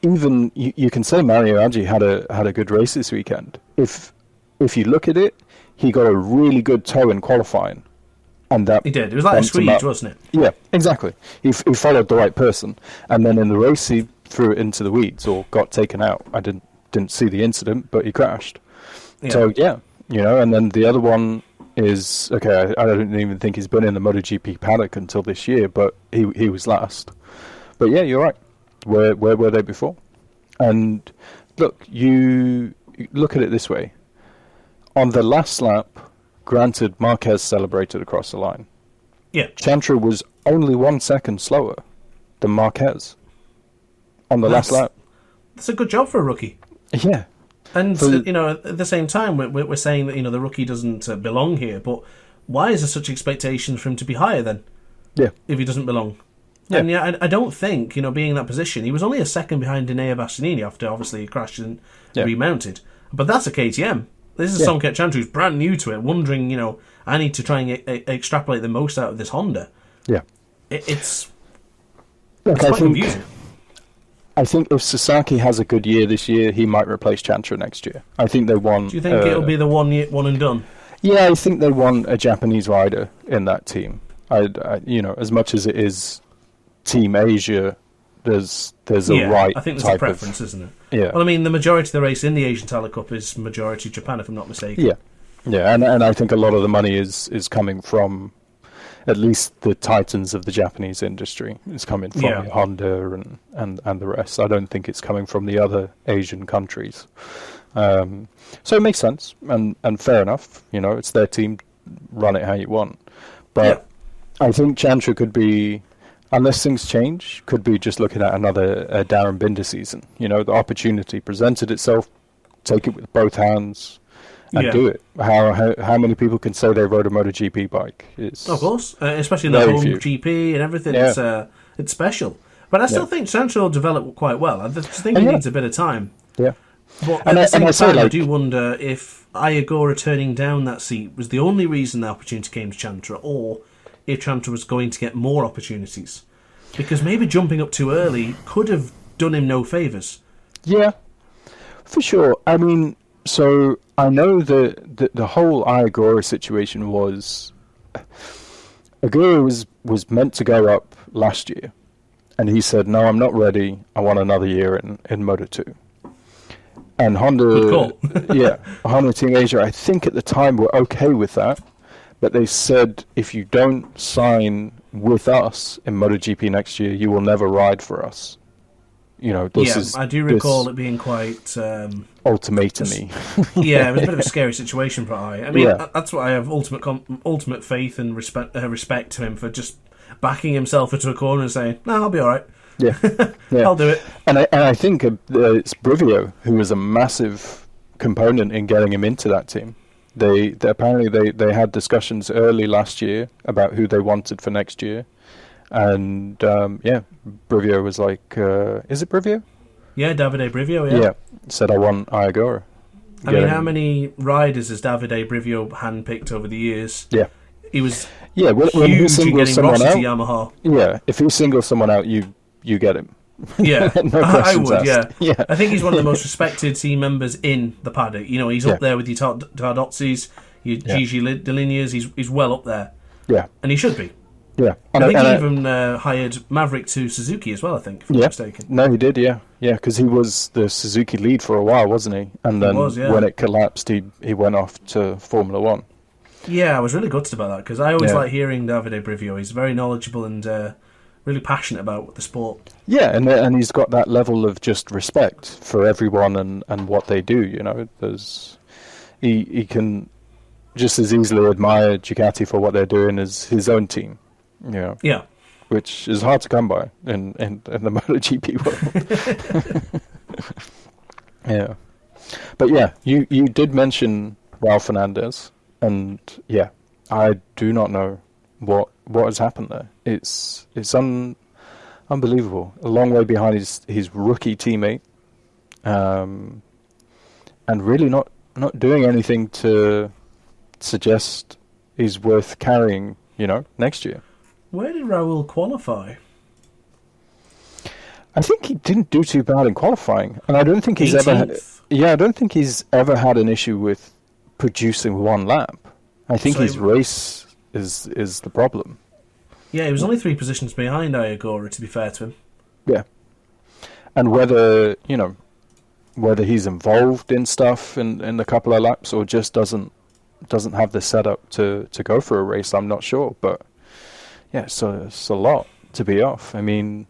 even you can say Mario Aggi had a good race this weekend. If you look at it, he got a really good toe in qualifying, and that he did. It was like a squeeze, wasn't it? Yeah, exactly. He followed the right person, and then in the race he threw it into the weeds or got taken out. I didn't see the incident, but he crashed. Yeah. So yeah, and then the other one is okay. I don't even think he's been in the MotoGP paddock until this year, but he was last. But yeah, you're right. Where were they before? And look, you look at it this way. On the last lap, granted, Marquez celebrated across the line. Yeah. Chantra was only 1 second slower than Marquez on the last lap. That's a good job for a rookie. Yeah. And, at the same time, we're saying that, the rookie doesn't belong here, but why is there such expectations for him to be higher then? Yeah. If he doesn't belong? Yeah. And I don't think, being in that position, he was only a second behind Dinea Bastianini after, obviously, he crashed and remounted. But that's a KTM. This is Somkiat Chantra who's brand new to it, wondering, I need to try and extrapolate the most out of this Honda. Yeah. It's quite confusing. I think if Sasaki has a good year this year, he might replace Chantra next year. I think they won... Do you think it'll be the one and done? Yeah, I think they want a Japanese rider in that team. As much as it is Team Asia, there's a right. I think there's type a preference, isn't it? Yeah. Well, I mean, the majority of the race in the Asian Tyler Cup is majority Japan, if I'm not mistaken. Yeah. Yeah, and I think a lot of the money is coming from at least the titans of the Japanese industry. It's coming from Honda and the rest. I don't think it's coming from the other Asian countries. So it makes sense and fair enough. It's their team. Run it how you want. But I think Chantra could be, unless things change, could be just looking at another Darren Binder season. The opportunity presented itself, take it with both hands and do it. How many people can say they rode a MotoGP bike? Of course, especially in the home GP and everything. Yeah. It's special. But I still think Chantra will develop quite well. I just think he needs a bit of time. Yeah. But at the same time, I do wonder if Ogura turning down that seat was the only reason the opportunity came to Chantra, or if Chantra was going to get more opportunities. Because maybe jumping up too early could have done him no favours. Yeah, for sure. I mean, so I know the whole Ogura situation was... Ogura was meant to go up last year, and he said, no, I'm not ready. I want another year in Moto 2. And Honda, Honda Team Asia, I think at the time were okay with that, but they said if you don't sign with us in MotoGP next year, you will never ride for us. I do recall it being quite ultimatum-y. It was a bit of a scary situation for I. I mean, that's why I have ultimate faith and respect to him for just backing himself into a corner and saying, "No, I'll be all right." Yeah. I'll do it. And I think it's Brivio who was a massive component in getting him into that team. They apparently had discussions early last year about who they wanted for next year, and Brivio was like, "Is it Brivio?" Yeah, Davide Brivio. Yeah, said I want Ogura. I mean, how many riders has Davide Brivio handpicked over the years? Yeah, he was when he singles someone out, Yamaha. Yeah, if he singles someone out, you get him. Yeah, no I would. Asked. Yeah. I think he's one of the most respected team members in the paddock. He's up there with your Tardozzis, your Gigi Delineas. He's well up there. Yeah, and he should be. Yeah, and I think he even hired Maverick to Suzuki as well. I think, if I'm not mistaken. No, he did. Yeah, because he was the Suzuki lead for a while, wasn't he? And then when it collapsed, he went off to Formula One. Yeah, I was really gutted about that because I always like hearing Davide Brivio. He's very knowledgeable and really passionate about the sport. Yeah, and he's got that level of just respect for everyone and what they do. He can just as easily admire Ducati for what they're doing as his own team. Yeah. Which is hard to come by in the MotoGP world. Yeah. But yeah, you did mention Raul Fernandez, and yeah, I do not know what has happened there. It's unbelievable. A long way behind his rookie teammate, and really not doing anything to suggest he's worth carrying, next year. Where did Raul qualify? I think he didn't do too bad in qualifying, and I don't think he's 18th. I don't think he's ever had an issue with producing one lap. I think his race is the problem. Yeah, he was only 3 positions behind Ogura, to be fair to him. Yeah, and whether he's involved in stuff in a couple of laps or just doesn't have the setup to go for a race, I'm not sure. But yeah, so it's a lot to be off. I mean,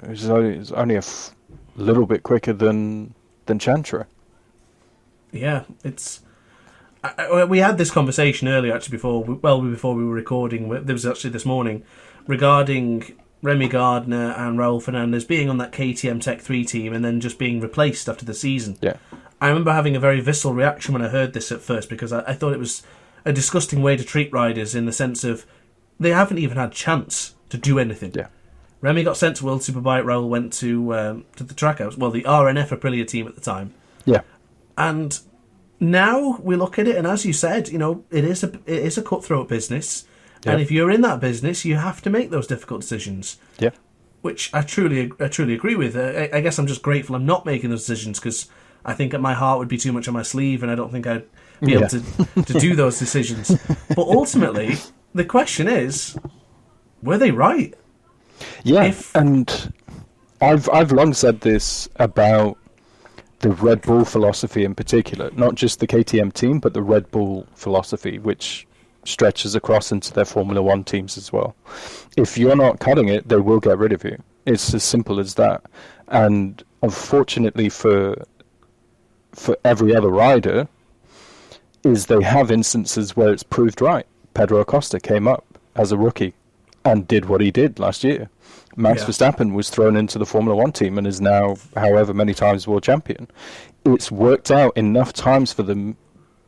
it's only a little bit quicker than Chantra. Yeah, it's. We had this conversation earlier, actually, before we were recording. There was actually this morning regarding Remy Gardner and Raul Fernandez being on that KTM Tech 3 team and then just being replaced after the season. Yeah, I remember having a very visceral reaction when I heard this at first, because I thought it was a disgusting way to treat riders, in the sense of they haven't even had chance to do anything. Yeah. Remy got sent to World Superbike. Raul went to the Trackhouse, the RNF Aprilia team at the time. Yeah, and now we look at it, and as you said, it is a cutthroat business, and if you're in that business, you have to make those difficult decisions. Yeah, which I truly agree with. I guess I'm just grateful I'm not making those decisions, because I think at my heart would be too much on my sleeve, and I don't think I'd be able to do those decisions. But ultimately, the question is, were they right? Yeah, and I've long said this about the Red Bull philosophy in particular, not just the KTM team, but the Red Bull philosophy, which stretches across into their Formula One teams as well. If you're not cutting it, they will get rid of you. It's as simple as that. And unfortunately for every other rider, is they have instances where it's proved right. Pedro Acosta came up as a rookie and did what he did last year. Max Verstappen was thrown into the Formula One team and is now however many times world champion. It's worked out enough times for them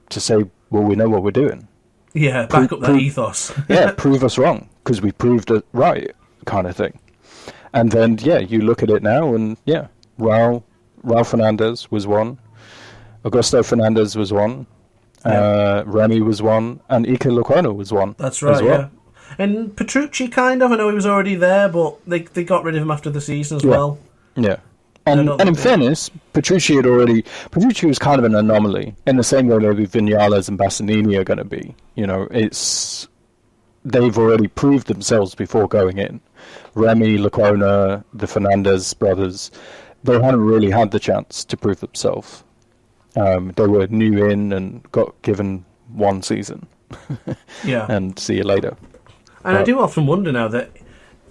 to say, well, we know what we're doing. Yeah, back up that ethos. Yeah, prove us wrong, because we proved it right, kind of thing. And then, you look at it now, and Raul Fernandez was one, Augusto Fernandez was one, Remy was one, and Ike Lecuona was one. That's right, as well. And Petrucci, kind of. I know he was already there, but they got rid of him after the season as well. Yeah. And in fairness, Petrucci was kind of an anomaly, in the same way maybe Vinales and Bassanini are going to be. They've already proved themselves before going in. Remy, Lecuona, the Fernandez brothers, they hadn't really had the chance to prove themselves. They were new in and got given one season. And see you later. And I do often wonder now that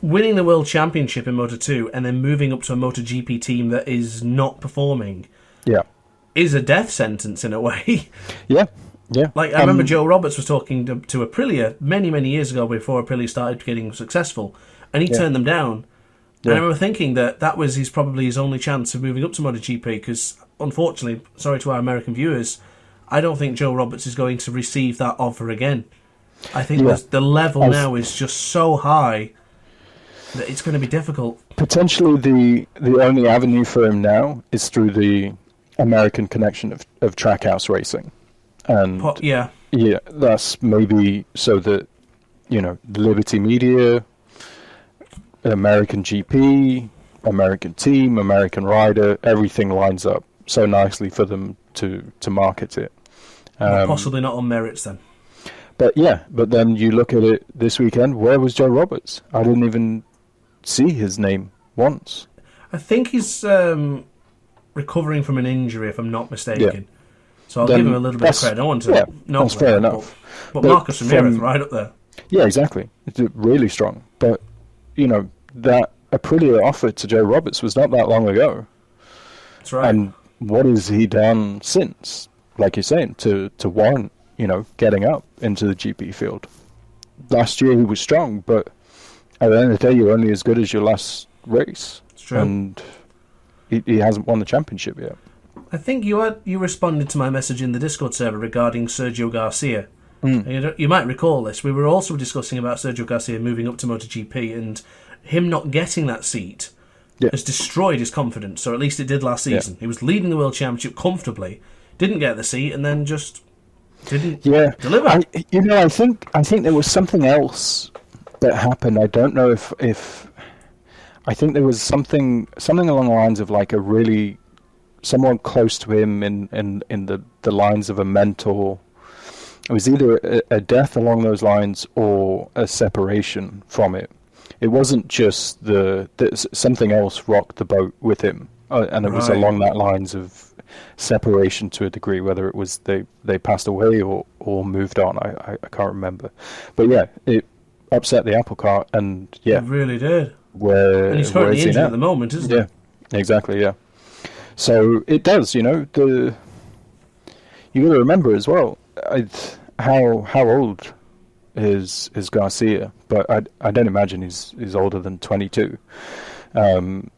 winning the World Championship in Moto2 and then moving up to a MotoGP team that is not performing is a death sentence in a way. Yeah. Like, I remember Joe Roberts was talking to Aprilia many, many years ago before Aprilia started getting successful, and he turned them down. And I remember thinking that was probably his only chance of moving up to MotoGP, because, unfortunately, sorry to our American viewers, I don't think Joe Roberts is going to receive that offer again. I think the level now is just so high that it's going to be difficult. Potentially the only avenue for him now is through the American connection of Trackhouse racing. And that's maybe so that, Liberty Media, American GP, American team, American rider, everything lines up so nicely for them to market it. Possibly not on merits then. But then you look at it this weekend, where was Joe Roberts? I didn't even see his name once. I think he's recovering from an injury, if I'm not mistaken. So I'll give him a little bit of credit. I want to that's fair enough. But Marcus Ramirez right up there. Yeah, exactly. It's really strong. But that Aprilia offered to Joe Roberts was not that long ago. That's right. And what has he done since? Like you're saying, to warrant, getting up into the GP field. Last year he was strong, but at the end of the day, you're only as good as your last race. It's true. And he hasn't won the championship yet. I think you responded to my message in the Discord server regarding Sergio Garcia. You might recall this. We were also discussing about Sergio Garcia moving up to MotoGP, and him not getting that seat has destroyed his confidence, or at least it did last season. He was leading the World Championship comfortably, didn't get the seat, and then just didn't deliver. I think there was something else that happened. I don't know if I think there was something along the lines of like someone close to him in the lines of a mentor. It was either a death along those lines or a separation from it. It wasn't just something else rocked the boat with him, and it was along that lines of separation to a degree. Whether it was they passed away or moved on, I can't remember. But yeah, it upset the apple cart, and it really did. And he's currently injured at the moment, isn't he? Yeah, exactly. Yeah. So it does, you got to remember as well how old is Garcia, but I don't imagine he's older than 22. Can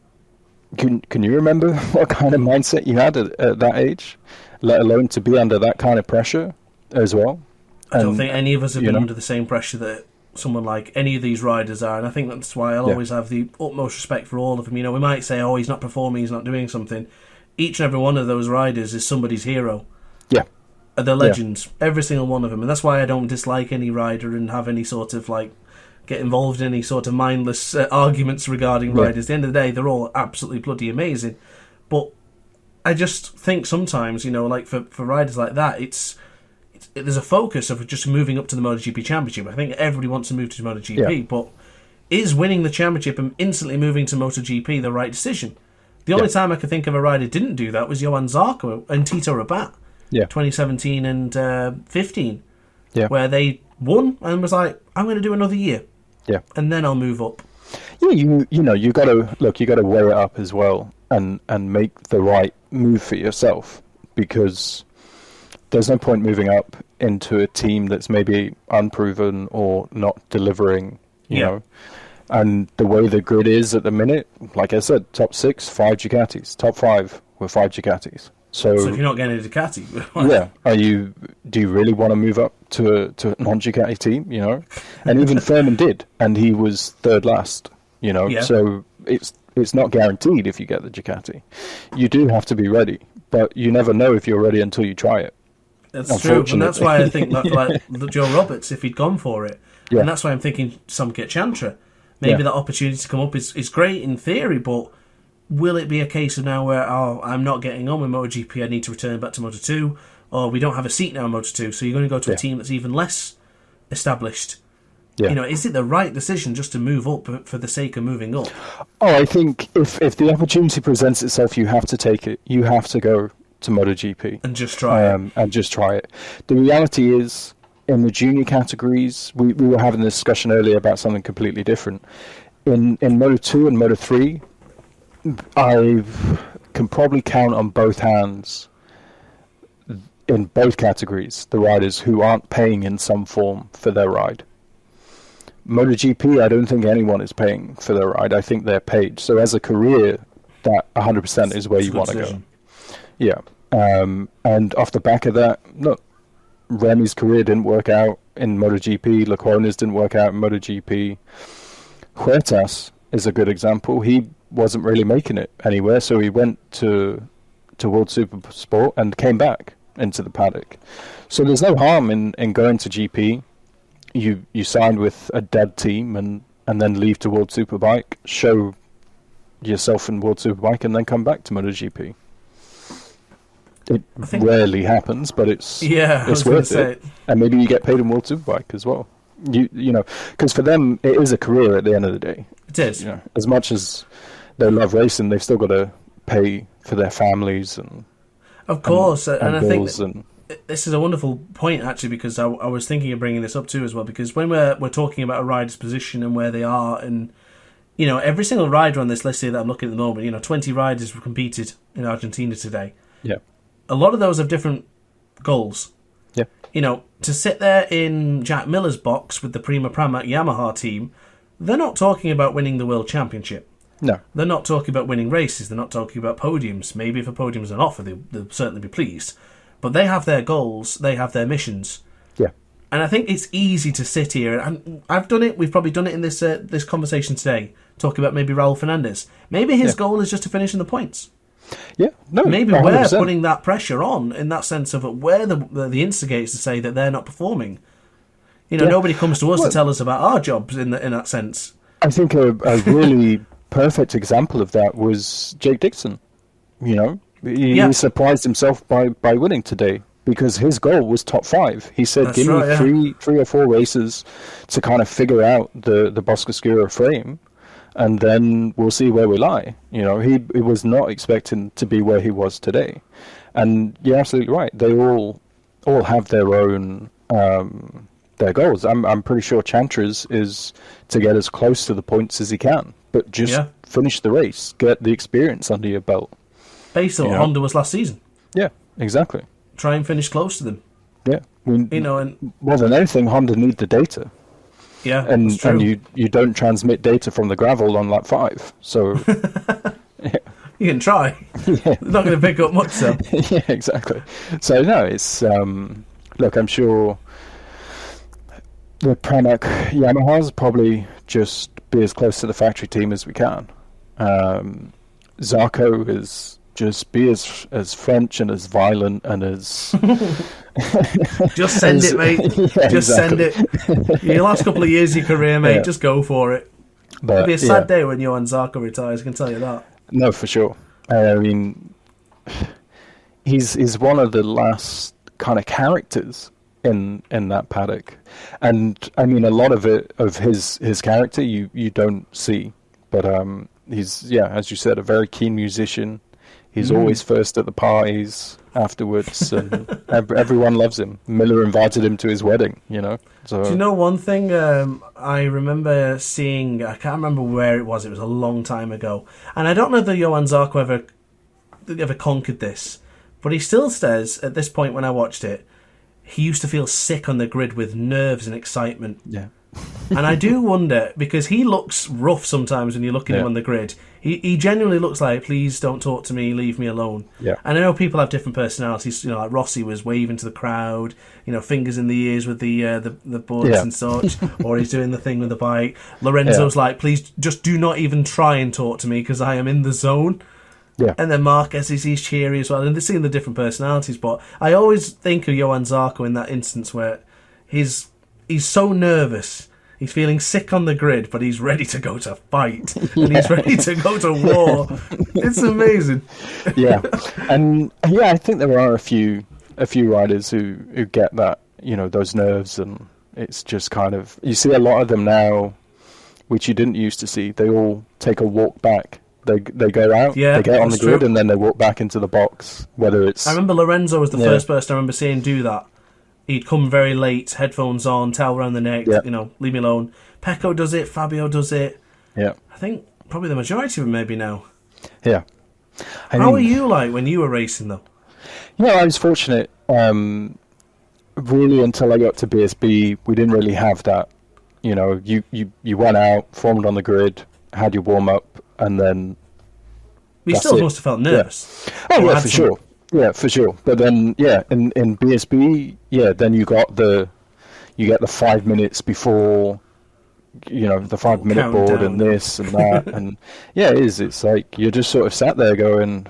you remember what kind of mindset you had at that age, let alone to be under that kind of pressure as well? I don't think any of us have been under the same pressure that someone like any of these riders are, and I think that's why I'll always have the utmost respect for all of them. We might say, oh, he's not performing, he's not doing something. Each and every one of those riders is somebody's hero. Yeah. They're legends, every single one of them, and that's why I don't dislike any rider and have any sort of get involved in any sort of mindless arguments regarding riders. At the end of the day, they're all absolutely bloody amazing. But I just think sometimes, for riders like that, there's a focus of just moving up to the MotoGP Championship. I think everybody wants to move to MotoGP, but is winning the championship and instantly moving to MotoGP the right decision? The only time I could think of a rider didn't do that was Johan Zarco and Tito Rabat, 2017 and 15, where they won and was like, I'm going to do another year, and then I'll move up. Yeah, you got to weigh it up as well and make the right move for yourself, because there's no point moving up into a team that's maybe unproven or not delivering, you know. And the way the grid is at the minute, like I said, top 6, 5 Ducatis. Top 5 were 5 Ducatis. So if you're not getting a Ducati, do you really want to move up to a non-Ducati team? And even Furman did, and he was third last. So it's not guaranteed if you get the Ducati. You do have to be ready, but you never know if you're ready until you try it. That's true, and that's why I think like Joe Roberts, if he'd gone for it, and that's why I'm thinking Somkiat Chantra. Maybe that opportunity to come up is great in theory, but will it be a case of now where, I'm not getting on with MotoGP, I need to return back to Moto2, or we don't have a seat now in Moto2, so you're going to go to a team that's even less established? Is it the right decision just to move up for the sake of moving up? Oh, I think if the opportunity presents itself, you have to take it. You have to go to MotoGP. And just try it. The reality is, in the junior categories, we were having a discussion earlier about something completely different. In Moto2 and Moto3, I can probably count on both hands in both categories the riders who aren't paying in some form for their ride. MotoGP, I don't think anyone is paying for their ride. I think they're paid. So as a career, that 100% is where you want to go. Yeah. And off the back of that, look, Remy's career didn't work out in MotoGP. Lecuona's didn't work out in MotoGP. Huertas is a good example. He wasn't really making it anywhere, so he went to World Supersport and came back into the paddock. So there's no harm in going to GP. You signed with a dead team and then leave to World Superbike, show yourself in World Superbike, and then come back to MotoGP. It rarely happens, but it's worth it. And maybe you get paid in World Superbike as well. Because for them, it is a career at the end of the day. It is. As much as they love racing, they've still got to pay for their families and of course. And I think this is a wonderful point, actually, because I was thinking of bringing this up too as well, because when we're talking about a rider's position and where they are and you know, every single rider on this list here that I'm looking at the moment, you know, 20 riders have competed in Argentina today. Yeah. A lot of those have different goals. Yeah. You know, to sit there in Jack Miller's box with the Prima Pramac Yamaha team, they're not talking about winning the World Championship. No. They're not talking about winning races. They're not talking about podiums. Maybe if a podium's an offer, they'll certainly be pleased. But they have their goals. They have their missions. Yeah. And I think it's easy to sit here, and I've done it. We've probably done it in this conversation today, talking about maybe Raul Fernandez. Maybe his goal is just to finish in the points. Yeah, no. Maybe 100%. we're putting that pressure on in that sense of we're the instigators to say that they're not performing. You know, nobody comes to us to tell us about our jobs in that sense. I think a really perfect example of that was Jake Dixon. You know, he surprised himself by winning today because his goal was top 5. He said, "Give me three or four races to kind of figure out the Boscoscura frame, and then we'll see where we lie." You know, he was not expecting to be where he was today. And you're absolutely right. They all have their own their goals. I'm pretty sure Chantra's is to get as close to the points as he can, but just finish the race, get the experience under your belt. Based on what Honda was last season. Yeah, exactly. Try and finish close to them. Yeah, I mean, you know, and more than anything, Honda need the data. Yeah, and that's true. And you don't transmit data from the gravel on lap 5, so you can try. They're not going to pick up much, though. Yeah, exactly. So no, it's look, I'm sure the Pramac Yamahas probably just be as close to the factory team as we can. Zarco is just be as French and as violent and as just send it, mate. Just send it. Your last couple of years of your career, mate, just go for it. But, it'll be a sad day when Johan Zarco retires, I can tell you that. No, for sure. I mean, he's one of the last kind of characters in that paddock, and I mean a lot of his character you don't see, but he's as you said, a very keen musician. He's always first at the parties afterwards, and everyone loves him. Miller invited him to his wedding, you know. So do you know one thing? I remember seeing, I can't remember where it was a long time ago, and I don't know that Johan Zarco ever conquered this, but he still says at this point when I watched it, he used to feel sick on the grid with nerves and excitement. Yeah. And I do wonder, because he looks rough sometimes when you look at him on the grid. He genuinely looks like, please don't talk to me, leave me alone. Yeah. And I know people have different personalities. You know, like Rossi was waving to the crowd, you know, fingers in the ears with the buds and such, or he's doing the thing with the bike. Lorenzo's like, please just do not even try and talk to me because I am in the zone. Yeah. And then Marquez he's cheery as well, and they're seeing the different personalities. But I always think of Johan Zarco in that instance where he's so nervous. He's feeling sick on the grid, but he's ready to go to fight. And he's ready to go to war. It's amazing. Yeah. And I think there are a few riders who get that, you know, those nerves, and it's just kind of, you see a lot of them now, which you didn't used to see. They all take a walk back. They go out, they get on the grid, and then they walk back into the box. Whether it's, I remember Lorenzo was the first person I remember seeing do that. He'd come very late, headphones on, towel around the neck, you know, leave me alone. Peco does it, Fabio does it. Yeah. I think probably the majority of them maybe now. Yeah. How were you like when you were racing, though? You know, I was fortunate. Really, until I got to BSB, we didn't really have that. You know, you went out, formed on the grid, had your warm-up, and then we still must have felt nervous. Yeah. Oh, yeah, for sure. Yeah, for sure. But then, in BSB, then you get the 5 minutes before, you know, the 5 minute board and this and that. And it is. It's like you're just sort of sat there going,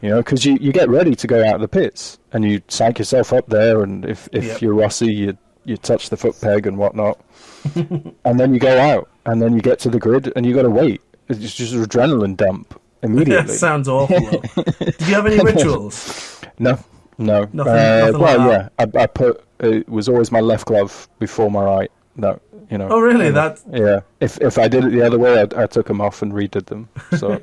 you know, because you get ready to go out of the pits and you psych yourself up there. And if you're Rossi, you touch the foot peg and whatnot. And then you go out and then you get to the grid and you got to wait. It's just an adrenaline dump. Immediately. That sounds awful. Did you have any rituals? No. Nothing like that. I put it was always my left glove before my right. No, you know. Oh, really? If I did it the other way, I took them off and redid them. So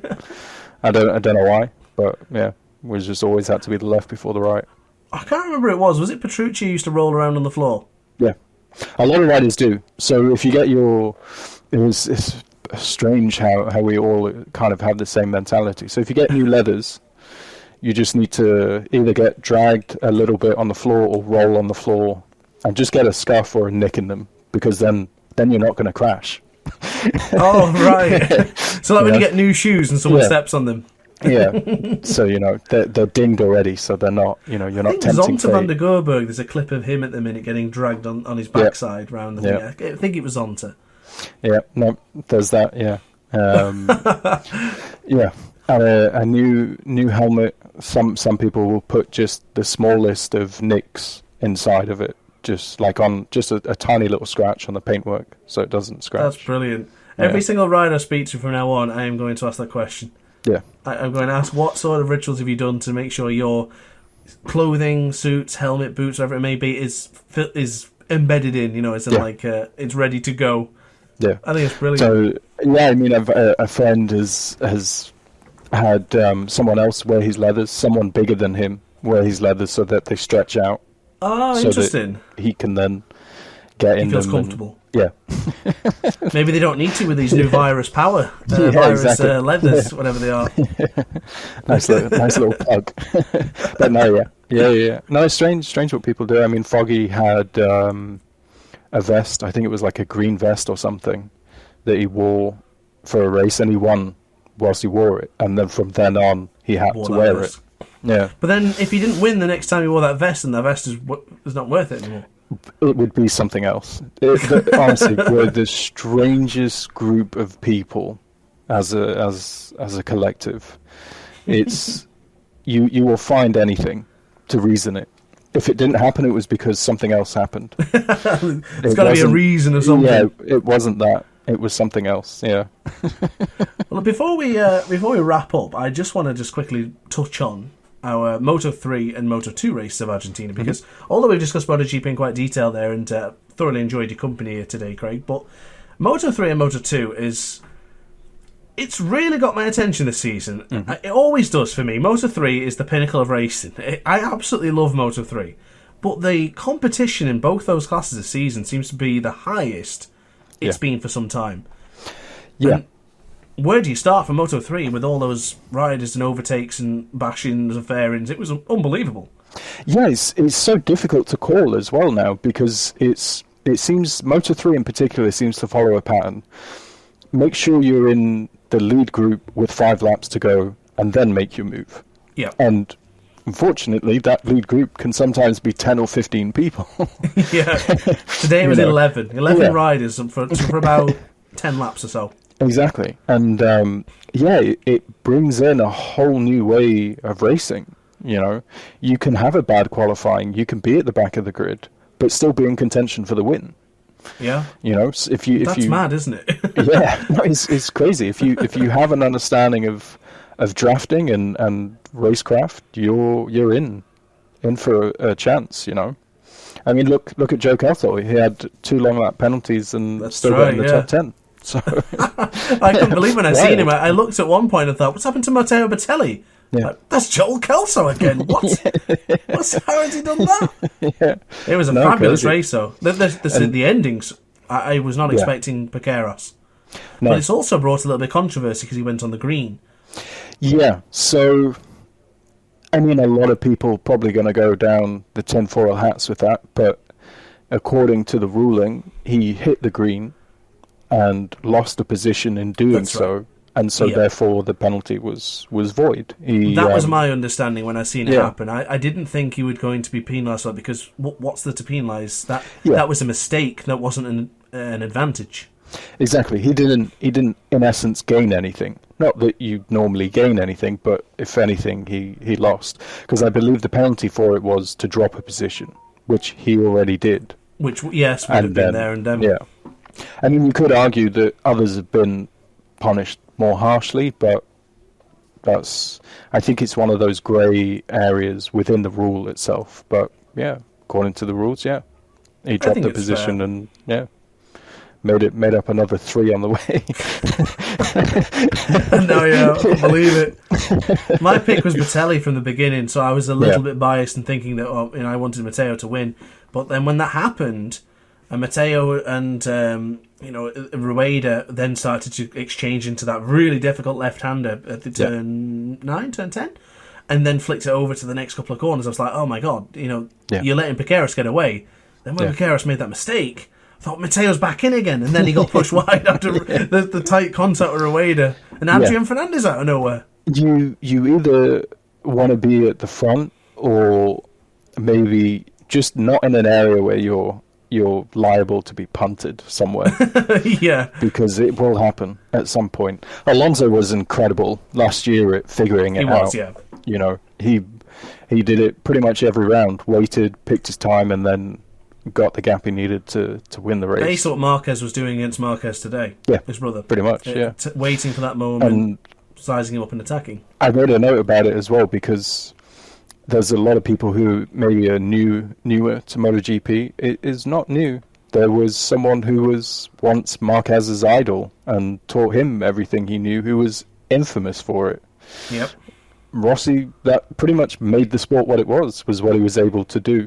I don't know why, but it was just always had to be the left before the right. I can't remember who it was. Was it Petrucci who used to roll around on the floor? Yeah, a lot of riders do. So if you get strange how we all kind of have the same mentality. So if you get new leathers, you just need to either get dragged a little bit on the floor or roll on the floor and just get a scuff or a nick in them, because then you're not going to crash. Oh, right. So like when you get new shoes and someone steps on them. Yeah. So, they're dinged already, so they're not, you're not tempting fate. Zonta van der Goorberg, there's a clip of him at the minute getting dragged on his backside round the thing. I think it was Zonta. Yeah, no, there's that, yeah. Yeah. And a new helmet, some people will put just the smallest of nicks inside of it, just like on just a tiny little scratch on the paintwork, so it doesn't scratch. That's brilliant. Every single rider I speak to from now on, I am going to ask that question. Yeah. I'm going to ask, what sort of rituals have you done to make sure your clothing, suits, helmet, boots, whatever it may be, is embedded in, it's ready to go. Yeah. I think it's brilliant. So, yeah, I mean, a friend has had someone else wear his leathers, someone bigger than him wear his leathers so that they stretch out. Oh, so interesting. That he can then get in them. He feels comfortable. Yeah. Maybe they don't need to with these new virus power, leathers, whatever they are. nice little plug. But no, yeah. No, it's strange what people do. I mean, Foggy had a vest. I think it was like a green vest or something that he wore for a race, and he won whilst he wore it. And then from then on, he had to wear it. Yeah. But then, if he didn't win the next time he wore that vest, then that vest is not worth it anymore. It would be something else. Honestly, we're the strangest group of people as a collective. It's you will find anything to reason it. If it didn't happen, it was because something else happened. It's got to be a reason or something. Yeah, it wasn't that. It was something else. Yeah. Well, before we wrap up, I just want to quickly touch on our Moto3 and Moto2 races of Argentina, because although we've discussed MotoGP in quite detail there and thoroughly enjoyed your company here today, Craig, but Moto3 and Moto2 it's really got my attention this season. It always does for me. Moto3 is the pinnacle of racing. I absolutely love Moto3, but the competition in both those classes this season seems to be the highest it's been for some time. Yeah. And where do you start for Moto3 with all those riders and overtakes and bashings and fairings? It was unbelievable. Yeah, it's so difficult to call as well now, because it seems Moto3 in particular seems to follow a pattern. Make sure you're in the lead group with 5 laps to go, and then make your move. Yeah. And unfortunately, that lead group can sometimes be 10 or 15 people. Yeah. Today it was 11 riders for about 10 laps or so. Exactly. And it brings in a whole new way of racing. You can have a bad qualifying, you can be at the back of the grid, but still be in contention for the win. Yeah. That's mad, isn't it? Yeah, no, it's crazy. If you have an understanding of drafting and racecraft, you're in for a chance. I mean, look at Joe Kelso. He had 2 long lap penalties and still got in the top 10. So I couldn't believe when I seen him. I looked at one point and thought, "What's happened to Matteo Batelli?" Yeah. Like, that's Joel Kelso again. What? How has he done that? Yeah. It was a fabulous race, though. The endings, I was not expecting Piqueras. No. But it's also brought a little bit of controversy because he went on the green. Yeah, so, I mean, a lot of people probably going to go down the tinfoil hats with that, but according to the ruling, he hit the green and lost a position in doing so. Right. And so, therefore, the penalty was void. That was my understanding when I seen it happen. I didn't think he was going to be penalised for it, because what's there to penalise? That was a mistake. That wasn't an advantage. Exactly. He didn't, in essence, gain anything. Not that you normally gain anything, but if anything, he lost. Because I believe the penalty for it was to drop a position, which he already did. Which, yes, would have been there and then. Yeah. I mean, you could argue that others have been punished more harshly, but I think it's one of those grey areas within the rule itself. But yeah, according to the rules, he dropped the position fair. And made up another 3 on the way. No, I believe it. My pick was Batelli from the beginning, so I was a little bit biased in thinking that I wanted Matteo to win. But then when that happened, and Matteo and Rueda then started to exchange into that really difficult left-hander at the turn 9, turn 10, and then flicked it over to the next couple of corners. I was like, oh my God, you're letting Piqueras get away. Then when Piqueras made that mistake, I thought Mateo's back in again, and then he got pushed wide after the tight contact with Rueda, and Adrian Fernandez out of nowhere. You either want to be at the front, or maybe just not in an area where you're liable to be punted somewhere. Yeah. Because it will happen at some point. Alonso was incredible last year at figuring it out. He was, yeah. He did it pretty much every round, waited, picked his time, and then got the gap he needed to win the race. Basically what Marquez was doing against Marquez today. Yeah. His brother. Pretty much, waiting for that moment, sizing him up and attacking. I wrote a note about it as well, because there's a lot of people who maybe are newer to MotoGP. It is not new. There was someone who was once Marquez's idol and taught him everything he knew, who was infamous for it. Yep. Rossi, that pretty much made the sport what it was what he was able to do.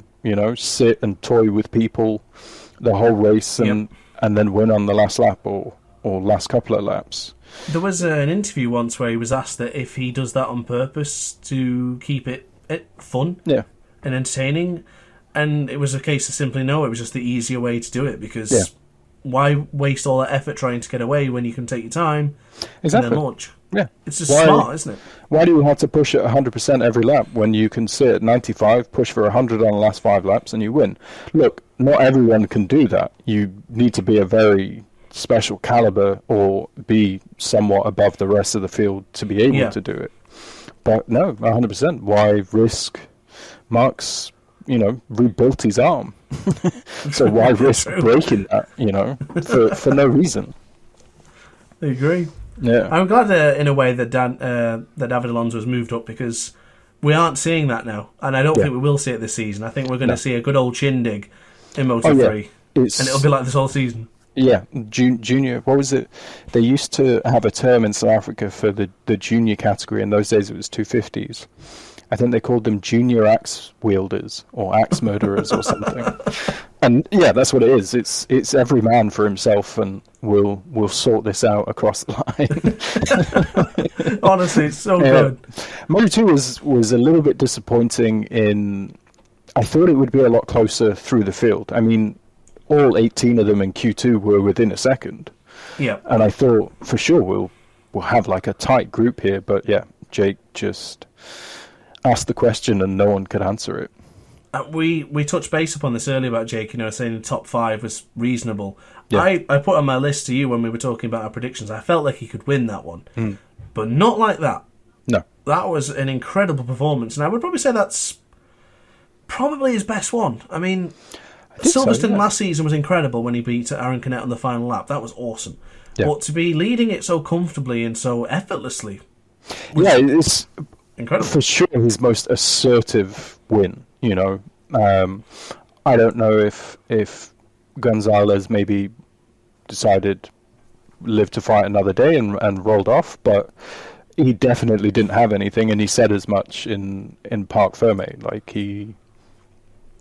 Sit and toy with people the whole race and then win on the last lap or last couple of laps. There was an interview once where he was asked that if he does that on purpose to keep it fun and entertaining, and it was a case of simply no, it was just the easier way to do it, because why waste all that effort trying to get away when you can take your time and then launch? Yeah, it's just smart, isn't it? Why do you have to push at 100% every lap when you can sit at 95, push for 100 on the last 5 laps, and you win? Look, not everyone can do that. You need to be a very special caliber or be somewhat above the rest of the field to be able to do it. But no, 100%. Why risk? Mark's, rebuilt his arm. So why risk breaking that, for no reason? I agree. Yeah. I'm glad in a way that David Alonso has moved up, because we aren't seeing that now. And I don't think we will see it this season. I think we're going to see a good old shindig in Moto3. And it'll be like this whole season. Yeah, junior. What was it? They used to have a term in South Africa for the junior category. In those days, it was 250s. I think they called them junior axe wielders or axe murderers or something. And yeah, that's what it is. It's every man for himself, and we'll sort this out across the line. Honestly, it's so good. Moto2 was a little bit disappointing in. I thought it would be a lot closer through the field. I mean, all 18 of them in Q2 were within a second. Yeah. And I thought for sure we'll have like a tight group here, but yeah, Jake just asked the question and no one could answer it. We touched base upon this earlier about Jake, saying the top 5 was reasonable. Yeah. I put on my list to you when we were talking about our predictions, I felt like he could win that one. But not like that. No. That was an incredible performance, and I would probably say that's probably his best one. I mean, Silverstone last season was incredible when he beat Aaron Canet on the final lap. That was awesome. Yeah. But to be leading it so comfortably and so effortlessly, it's incredible. For sure his most assertive win. I don't know if Gonzalez maybe decided live to fight another day and rolled off, but he definitely didn't have anything, and he said as much in Parc Ferme. Like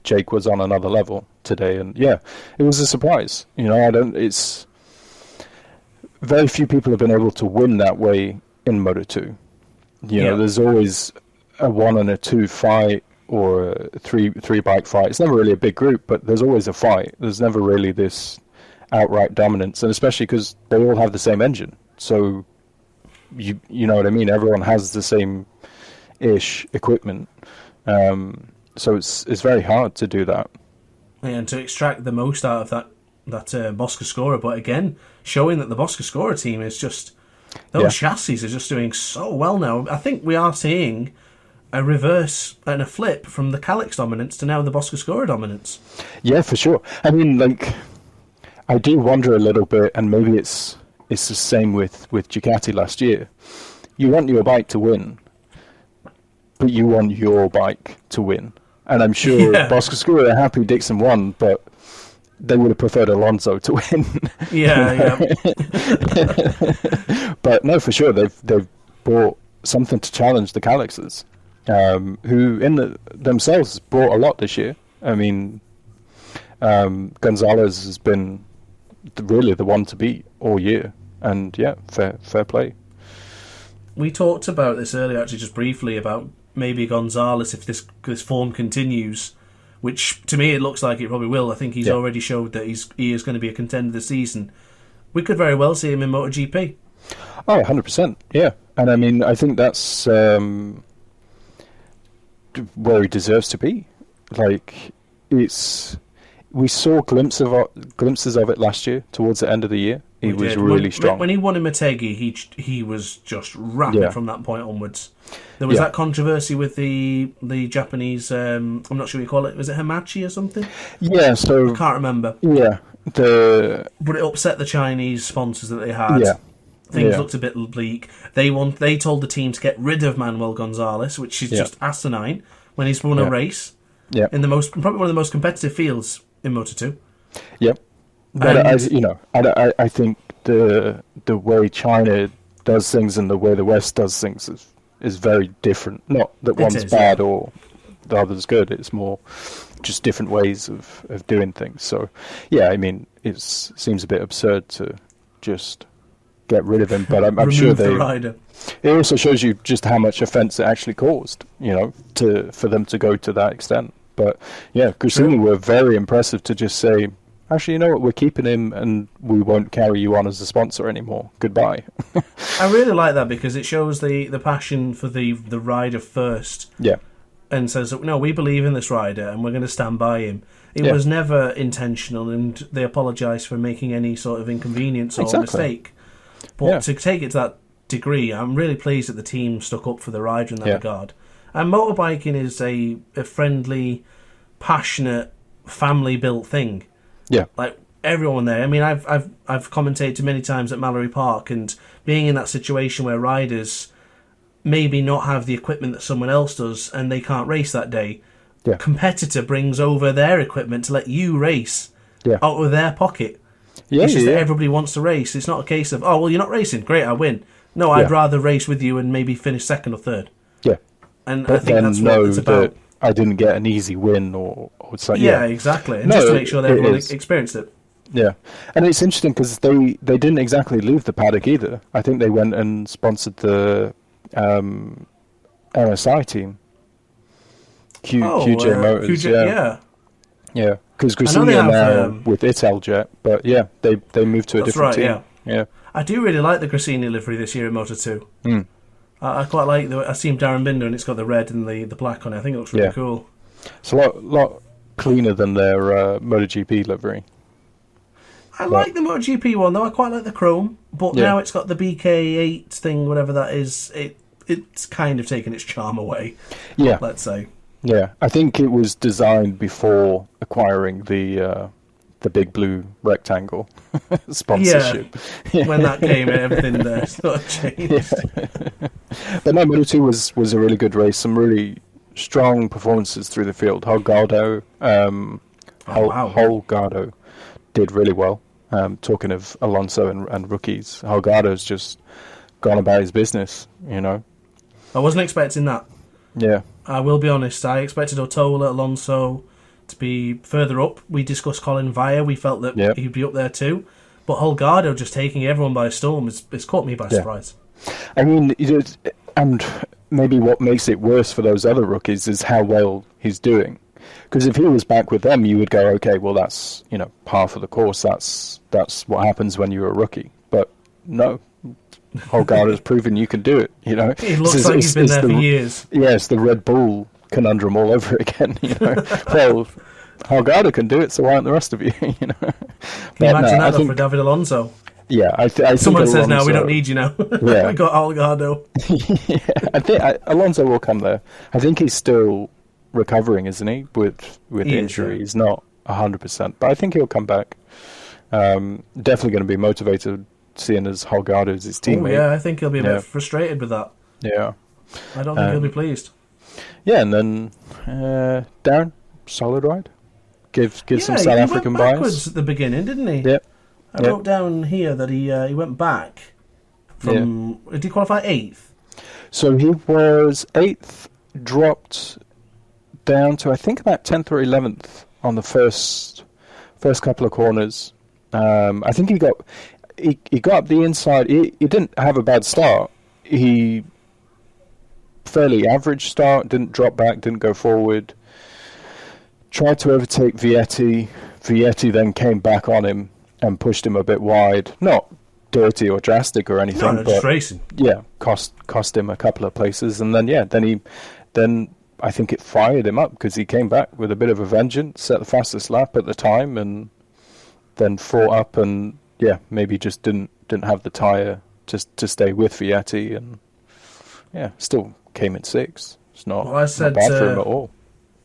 Jake was on another level today, and yeah, it was a surprise. It's very few people have been able to win that way in Moto2. There's always a 1 and a 2 fight or a three bike fight. It's never really a big group, but there's always a fight. There's never really this outright dominance, and especially because they all have the same engine. So you know what I mean? Everyone has the same ish equipment. So it's very hard to do that. And to extract the most out of that Boscoscura, but again, showing that the Boscoscura team is just, those chassis are just doing so well now. I think we are seeing a reverse and a flip from the Calix dominance to now the Boscoscura dominance. Yeah, for sure. I mean, I do wonder a little bit, and maybe it's the same with Ducati last year. You want your bike to win, but you want your bike to win. And I'm sure Boscoscura are happy Dixon won, but they would have preferred Alonso to win. Yeah. But no, for sure, they've brought something to challenge the Calixes, who themselves brought a lot this year. I mean, Gonzalez has been really the one to beat all year. And yeah, fair play. We talked about this earlier, actually, just briefly, about maybe Gonzalez, if this form continues, which to me it looks like it probably will. I think he's already showed that he is going to be a contender this season. We could very well see him in MotoGP. Oh, 100%, yeah. And I mean, I think that's where he deserves to be. Like, we saw glimpses of it last year, towards the end of the year. He was really strong. When he won in Motegi, he was just rapid from that point onwards. There was that controversy with the Japanese, I'm not sure what you call it, was it Hamachi or something? Yeah, so... I can't remember. Yeah. But it upset the Chinese sponsors that they had. Yeah. Things looked a bit bleak. They told the team to get rid of Manuel Gonzalez, which is just asinine, when he's won a race in probably one of the most competitive fields in Moto2. Yep. But I think the way China does things and the way the West does things is very different. Not that one's bad or the other's good. It's more just different ways of doing things. So, yeah, I mean, it seems a bit absurd to just get rid of him. But I'm sure the rider. It also shows you just how much offence it actually caused. For them to go to that extent. But yeah, Gresini were very impressive to just say, actually, you know what, we're keeping him and we won't carry you on as a sponsor anymore. Goodbye. I really like that because it shows the passion for the rider first. Yeah. And says, no, we believe in this rider and we're going to stand by him. It was never intentional, and they apologise for making any sort of inconvenience or mistake. But to take it to that degree, I'm really pleased that the team stuck up for the rider in that regard. And motorbiking is a friendly, passionate, family-built thing. Yeah, like everyone there. I mean, I've commentated many times at Mallory Park, and being in that situation where riders maybe not have the equipment that someone else does, and they can't race that day. Yeah. Competitor brings over their equipment to let you race out of their pocket. Yeah, it's just that everybody wants to race. It's not a case of, oh, well, you're not racing. Great, I win. No, I'd rather race with you and maybe finish second or third. Yeah. And I think that's what it's about. I didn't get an easy win or something. Yeah, exactly. And just to make sure that everyone experienced it. Yeah. And it's interesting because they didn't exactly leave the paddock either. I think they went and sponsored the MSI team. QJ Motors. Yeah. Because Gresini are now with Italjet, but they moved to a different team. Yeah. I do really like the Gresini livery this year in Moto2. Mm. I quite like I see Darren Binder and it's got the red and the black on it. I think it looks really cool. It's a lot cleaner than their MotoGP livery. I like the MotoGP one though. I quite like the chrome, but now it's got the BK8 thing, whatever that is. It's kind of taken its charm away. Yeah, let's say. Yeah, I think it was designed before acquiring the big blue rectangle sponsorship. Yeah, when that came, everything there sort of changed. Yeah. But no, Moto2 was a really good race. Some really strong performances through the field. Holgado did really well. Talking of Alonso and rookies, Holgado's just gone about his business, I wasn't expecting that. Yeah. I will be honest, I expected Otola, Alonso to be further up. We discussed Colin Via, we felt that he'd be up there too. But Holgado just taking everyone by storm has caught me by surprise. I mean, and maybe what makes it worse for those other rookies is how well he's doing. Because if he was back with them, you would go, okay, well, that's par for the course. That's what happens when you're a rookie. But no, Holgado's proven you can do it. He looks like he's been there for years. Yeah, it's the Red Bull conundrum all over again. Well, Holgado can do it, so why aren't the rest of you? Can you imagine that for David Alonso? Yeah, I someone think says now we don't need you now. Yeah. We got Holgado. I think Alonso will come there. I think he's still recovering, isn't he? With injury, he's not 100%, but I think he'll come back. Definitely going to be motivated, seeing as Holgado is his teammate. Yeah, I think he'll be a bit frustrated with that. Yeah, I don't think he'll be pleased. Yeah, and then Darren, solid ride. Give some South African bias. He went backwards at the beginning, didn't he? Yep. I wrote down here that he went back from. Did he qualify 8th? So he was 8th, dropped down to I think about 10th or 11th on the first couple of corners, I think he got up the inside. He didn't have a bad start. He fairly average start, didn't drop back, didn't go forward. Tried to overtake Vietti. Vietti then came back on him and pushed him a bit wide. Not dirty or drastic or anything, No, just racing. Yeah, cost him a couple of places, and then I think it fired him up because he came back with a bit of a vengeance, set the fastest lap at the time, and then fought up and maybe just didn't have the tyre to stay with Vietti, and still came in 6th. It's not bad for him at all.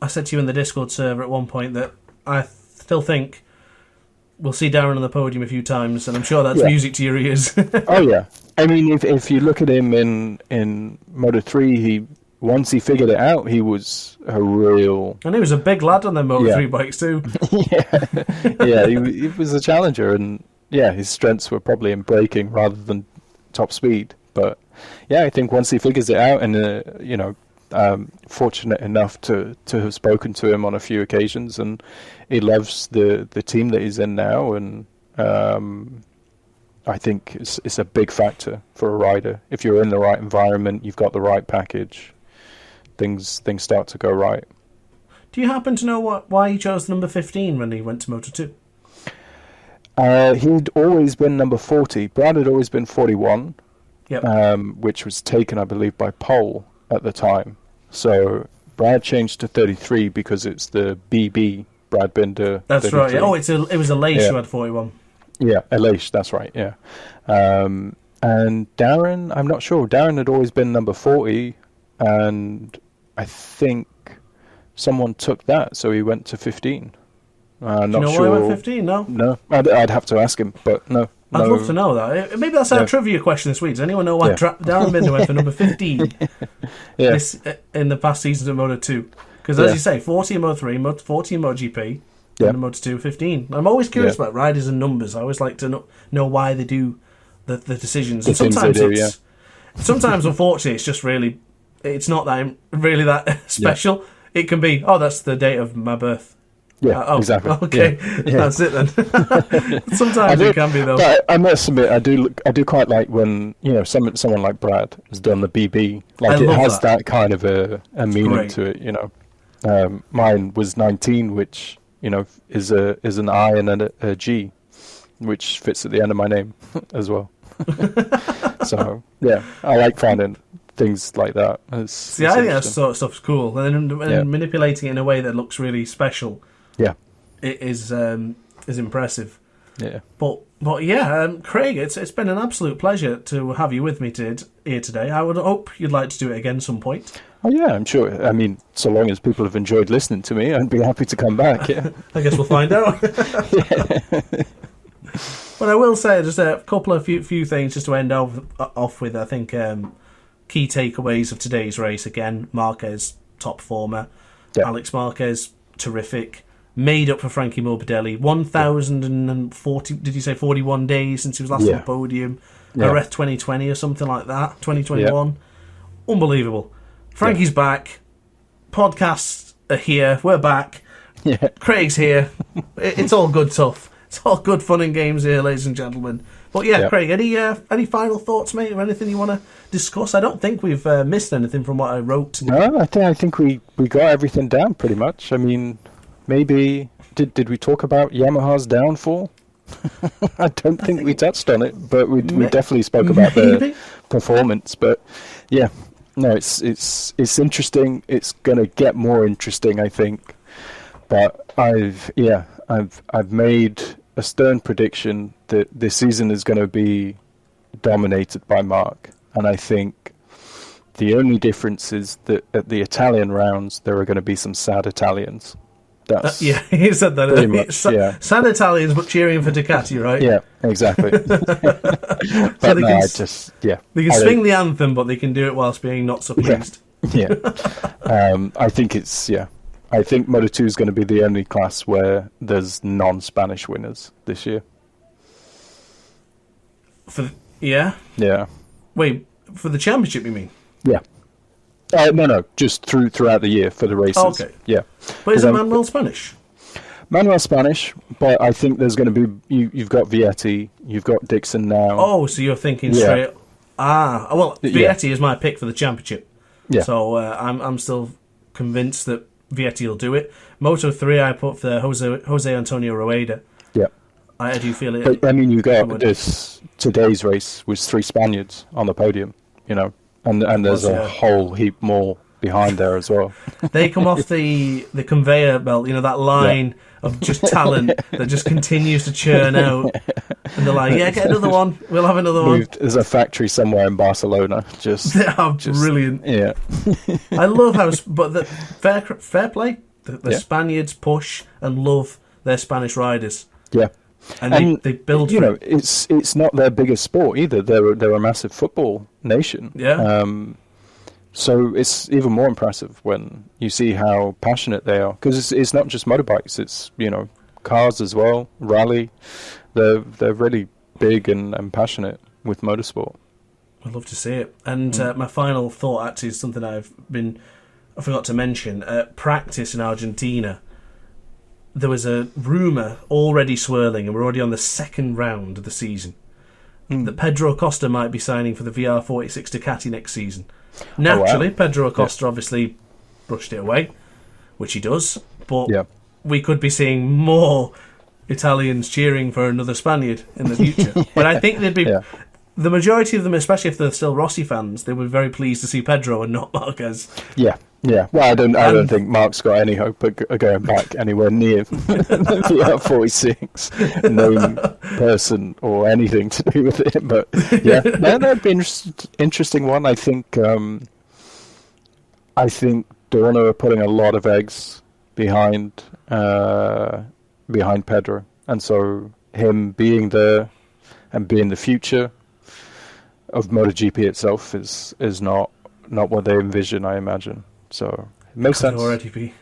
I said to you in the Discord server at one point that I still think we'll see Darren on the podium a few times, and I'm sure that's music to your ears. Oh yeah, I mean, if you look at him in Moto3, once he figured it out, he was a real... And he was a big lad on them Moto3 bikes too. He was a challenger, and his strengths were probably in braking rather than top speed. But I think once he figures it out, and fortunate enough to have spoken to him on a few occasions, and he loves the team that he's in now, and I think it's a big factor for a rider. If you're in the right environment, you've got the right package, things start to go right. Do you happen to know why he chose number 15 when he went to Moto2? He'd always been number 40. Brad had always been 41, which was taken, I believe, by pole at the time. So Brad changed to 33 because it's the BB Brad Binder. That's 33. right. Yeah. Oh, it was Aleix who had 41. Yeah, Aleix, that's right. Yeah, and Darren, I'm not sure. Darren had always been number 40, and I think someone took that, so he went to 15. Not Do you know sure. why he went 15? No. I'd have to ask him, but no. I'd love to know that. Maybe that's our trivia question this week. Does anyone know why Darren Binder went for number 15 in the past seasons of Moto2? Because as you say, 40 in Moto3, 40 in MotoGP, and in Moto2, 15. I'm always curious about riders and numbers. I always like to know why they do the decisions. And sometimes, unfortunately, it's just really, it's not that special. It can be, that's the date of my birth. Yeah, exactly. Okay, that's it then. Sometimes it can be though. But I must admit, I do quite like when someone like Brad has done the BB. Like it has that kind of a meaning to it. Mine was 19, which is an I and a G, which fits at the end of my name as well. So I like finding things like that. I think that sort of stuff's cool, and manipulating it in a way that looks really special. Yeah, it is impressive. Yeah, but Craig, it's been an absolute pleasure to have you with me here today. I would hope you'd like to do it again some point. Oh yeah, I'm sure. I mean, so long as people have enjoyed listening to me, I'd be happy to come back. Yeah, I guess we'll find out. But I will say just a couple of few things just to end off with. I think key takeaways of today's race again: Marquez, top performer. Alex Marquez, terrific. Made up for Frankie Morbidelli. 1,040, did you say 41 days since he was last on the podium? Areth 2020 or something like that. 2021. Unbelievable. Frankie's back. Podcasts are here. We're back. Yeah. Craig's here. It's all good stuff. It's all good fun and games here, ladies and gentlemen. But Craig, any final thoughts, mate, or anything you want to discuss? I don't think we've missed anything from what I wrote. No, I think we got everything down pretty much. I mean, maybe did we talk about Yamaha's downfall? I don't think we touched on it, but we definitely spoke about the performance. But no, it's interesting. It's going to get more interesting, I think. But I've made a stern prediction that this season is going to be dominated by Mark, and I think the only difference is that at the Italian rounds there are going to be some sad Italians. That's he said that. Pretty much, sad Italians, but cheering for Ducati, right? Yeah, exactly. But so they can swing the anthem, but they can do it whilst being not so pleased. Yeah. I think I think Moto2 is going to be the only class where there's non-Spanish winners this year. Yeah. Wait, for the championship, you mean? Yeah. No, just throughout the year for the races. Oh, okay. Yeah. But is Manuel Spanish? Manuel Spanish, but I think there's going to be you've got Vietti, you've got Dixon now. Oh, so you're thinking straight? Well, Vietti is my pick for the championship. Yeah. So I'm still convinced that Vietti will do it. Moto 3, I put for Jose Antonio Rueda. Yeah. I do feel it. But I mean, you got today's race was 3 Spaniards on the podium, and there's a whole heap more behind there as well. They come off the conveyor belt, that line of just talent that just continues to churn out. And they're like, yeah, get another one. We'll have another one. There's a factory somewhere in Barcelona. They are brilliant. Yeah. I love but the fair play. The Spaniards push and love their Spanish riders. Yeah. And they build. It's not their biggest sport either. They're a massive football nation. Yeah. So it's even more impressive when you see how passionate they are, because it's not just motorbikes. It's cars as well, rally. They're really big and passionate with motorsport. I'd love to see it. And my final thought actually is something I forgot to mention. Practice in Argentina. There was a rumour already swirling, and we're already on the second round of the season, that Pedro Acosta might be signing for the VR46 Ducati next season. Naturally, Pedro Acosta obviously brushed it away, which he does, but we could be seeing more Italians cheering for another Spaniard in the future. But I think they'd be... The majority of them, especially if they're still Rossi fans, they were very pleased to see Pedro and not Marquez. Yeah. Well, I don't think Mark's got any hope of going back anywhere near the 46. No person or anything to do with it. But yeah, that'd be an interesting one. I think Dorna are putting a lot of eggs behind Pedro, and so him being there and being the future of MotoGP itself is not what they envision, I imagine. So it makes sense.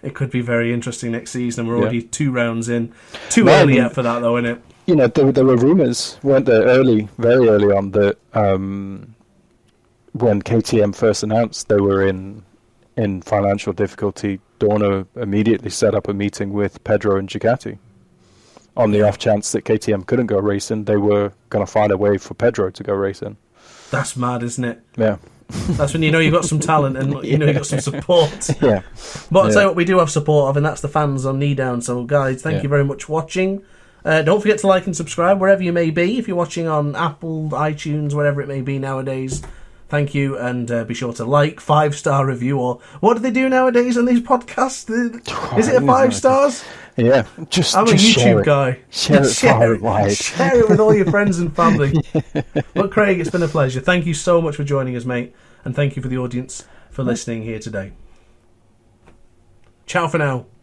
It could be very interesting next season, and we're already 2 rounds in. Too early yet for that, though, isn't it? There were rumours, weren't there, very early on, that when KTM first announced they were in financial difficulty, Dorna immediately set up a meeting with Pedro and Ducati. On the off chance that KTM couldn't go racing, they were going to find a way for Pedro to go racing. That's mad, isn't it? Yeah. That's when you've got some talent and you've got some support. Yeah. But I'll tell you what we do have support of, and that's the fans on KneeDown. So, guys, thank you very much for watching. Don't forget to like and subscribe wherever you may be. If you're watching on Apple, iTunes, whatever it may be nowadays, thank you. And be sure to like, 5-star review, or what do they do nowadays on these podcasts? Is it a 5 stars? Yeah, I'm a just YouTube guy. Share it far and wide. Share it with all your friends and family. But Craig, it's been a pleasure. Thank you so much for joining us, mate, and thank you for the audience for listening here today. Ciao for now.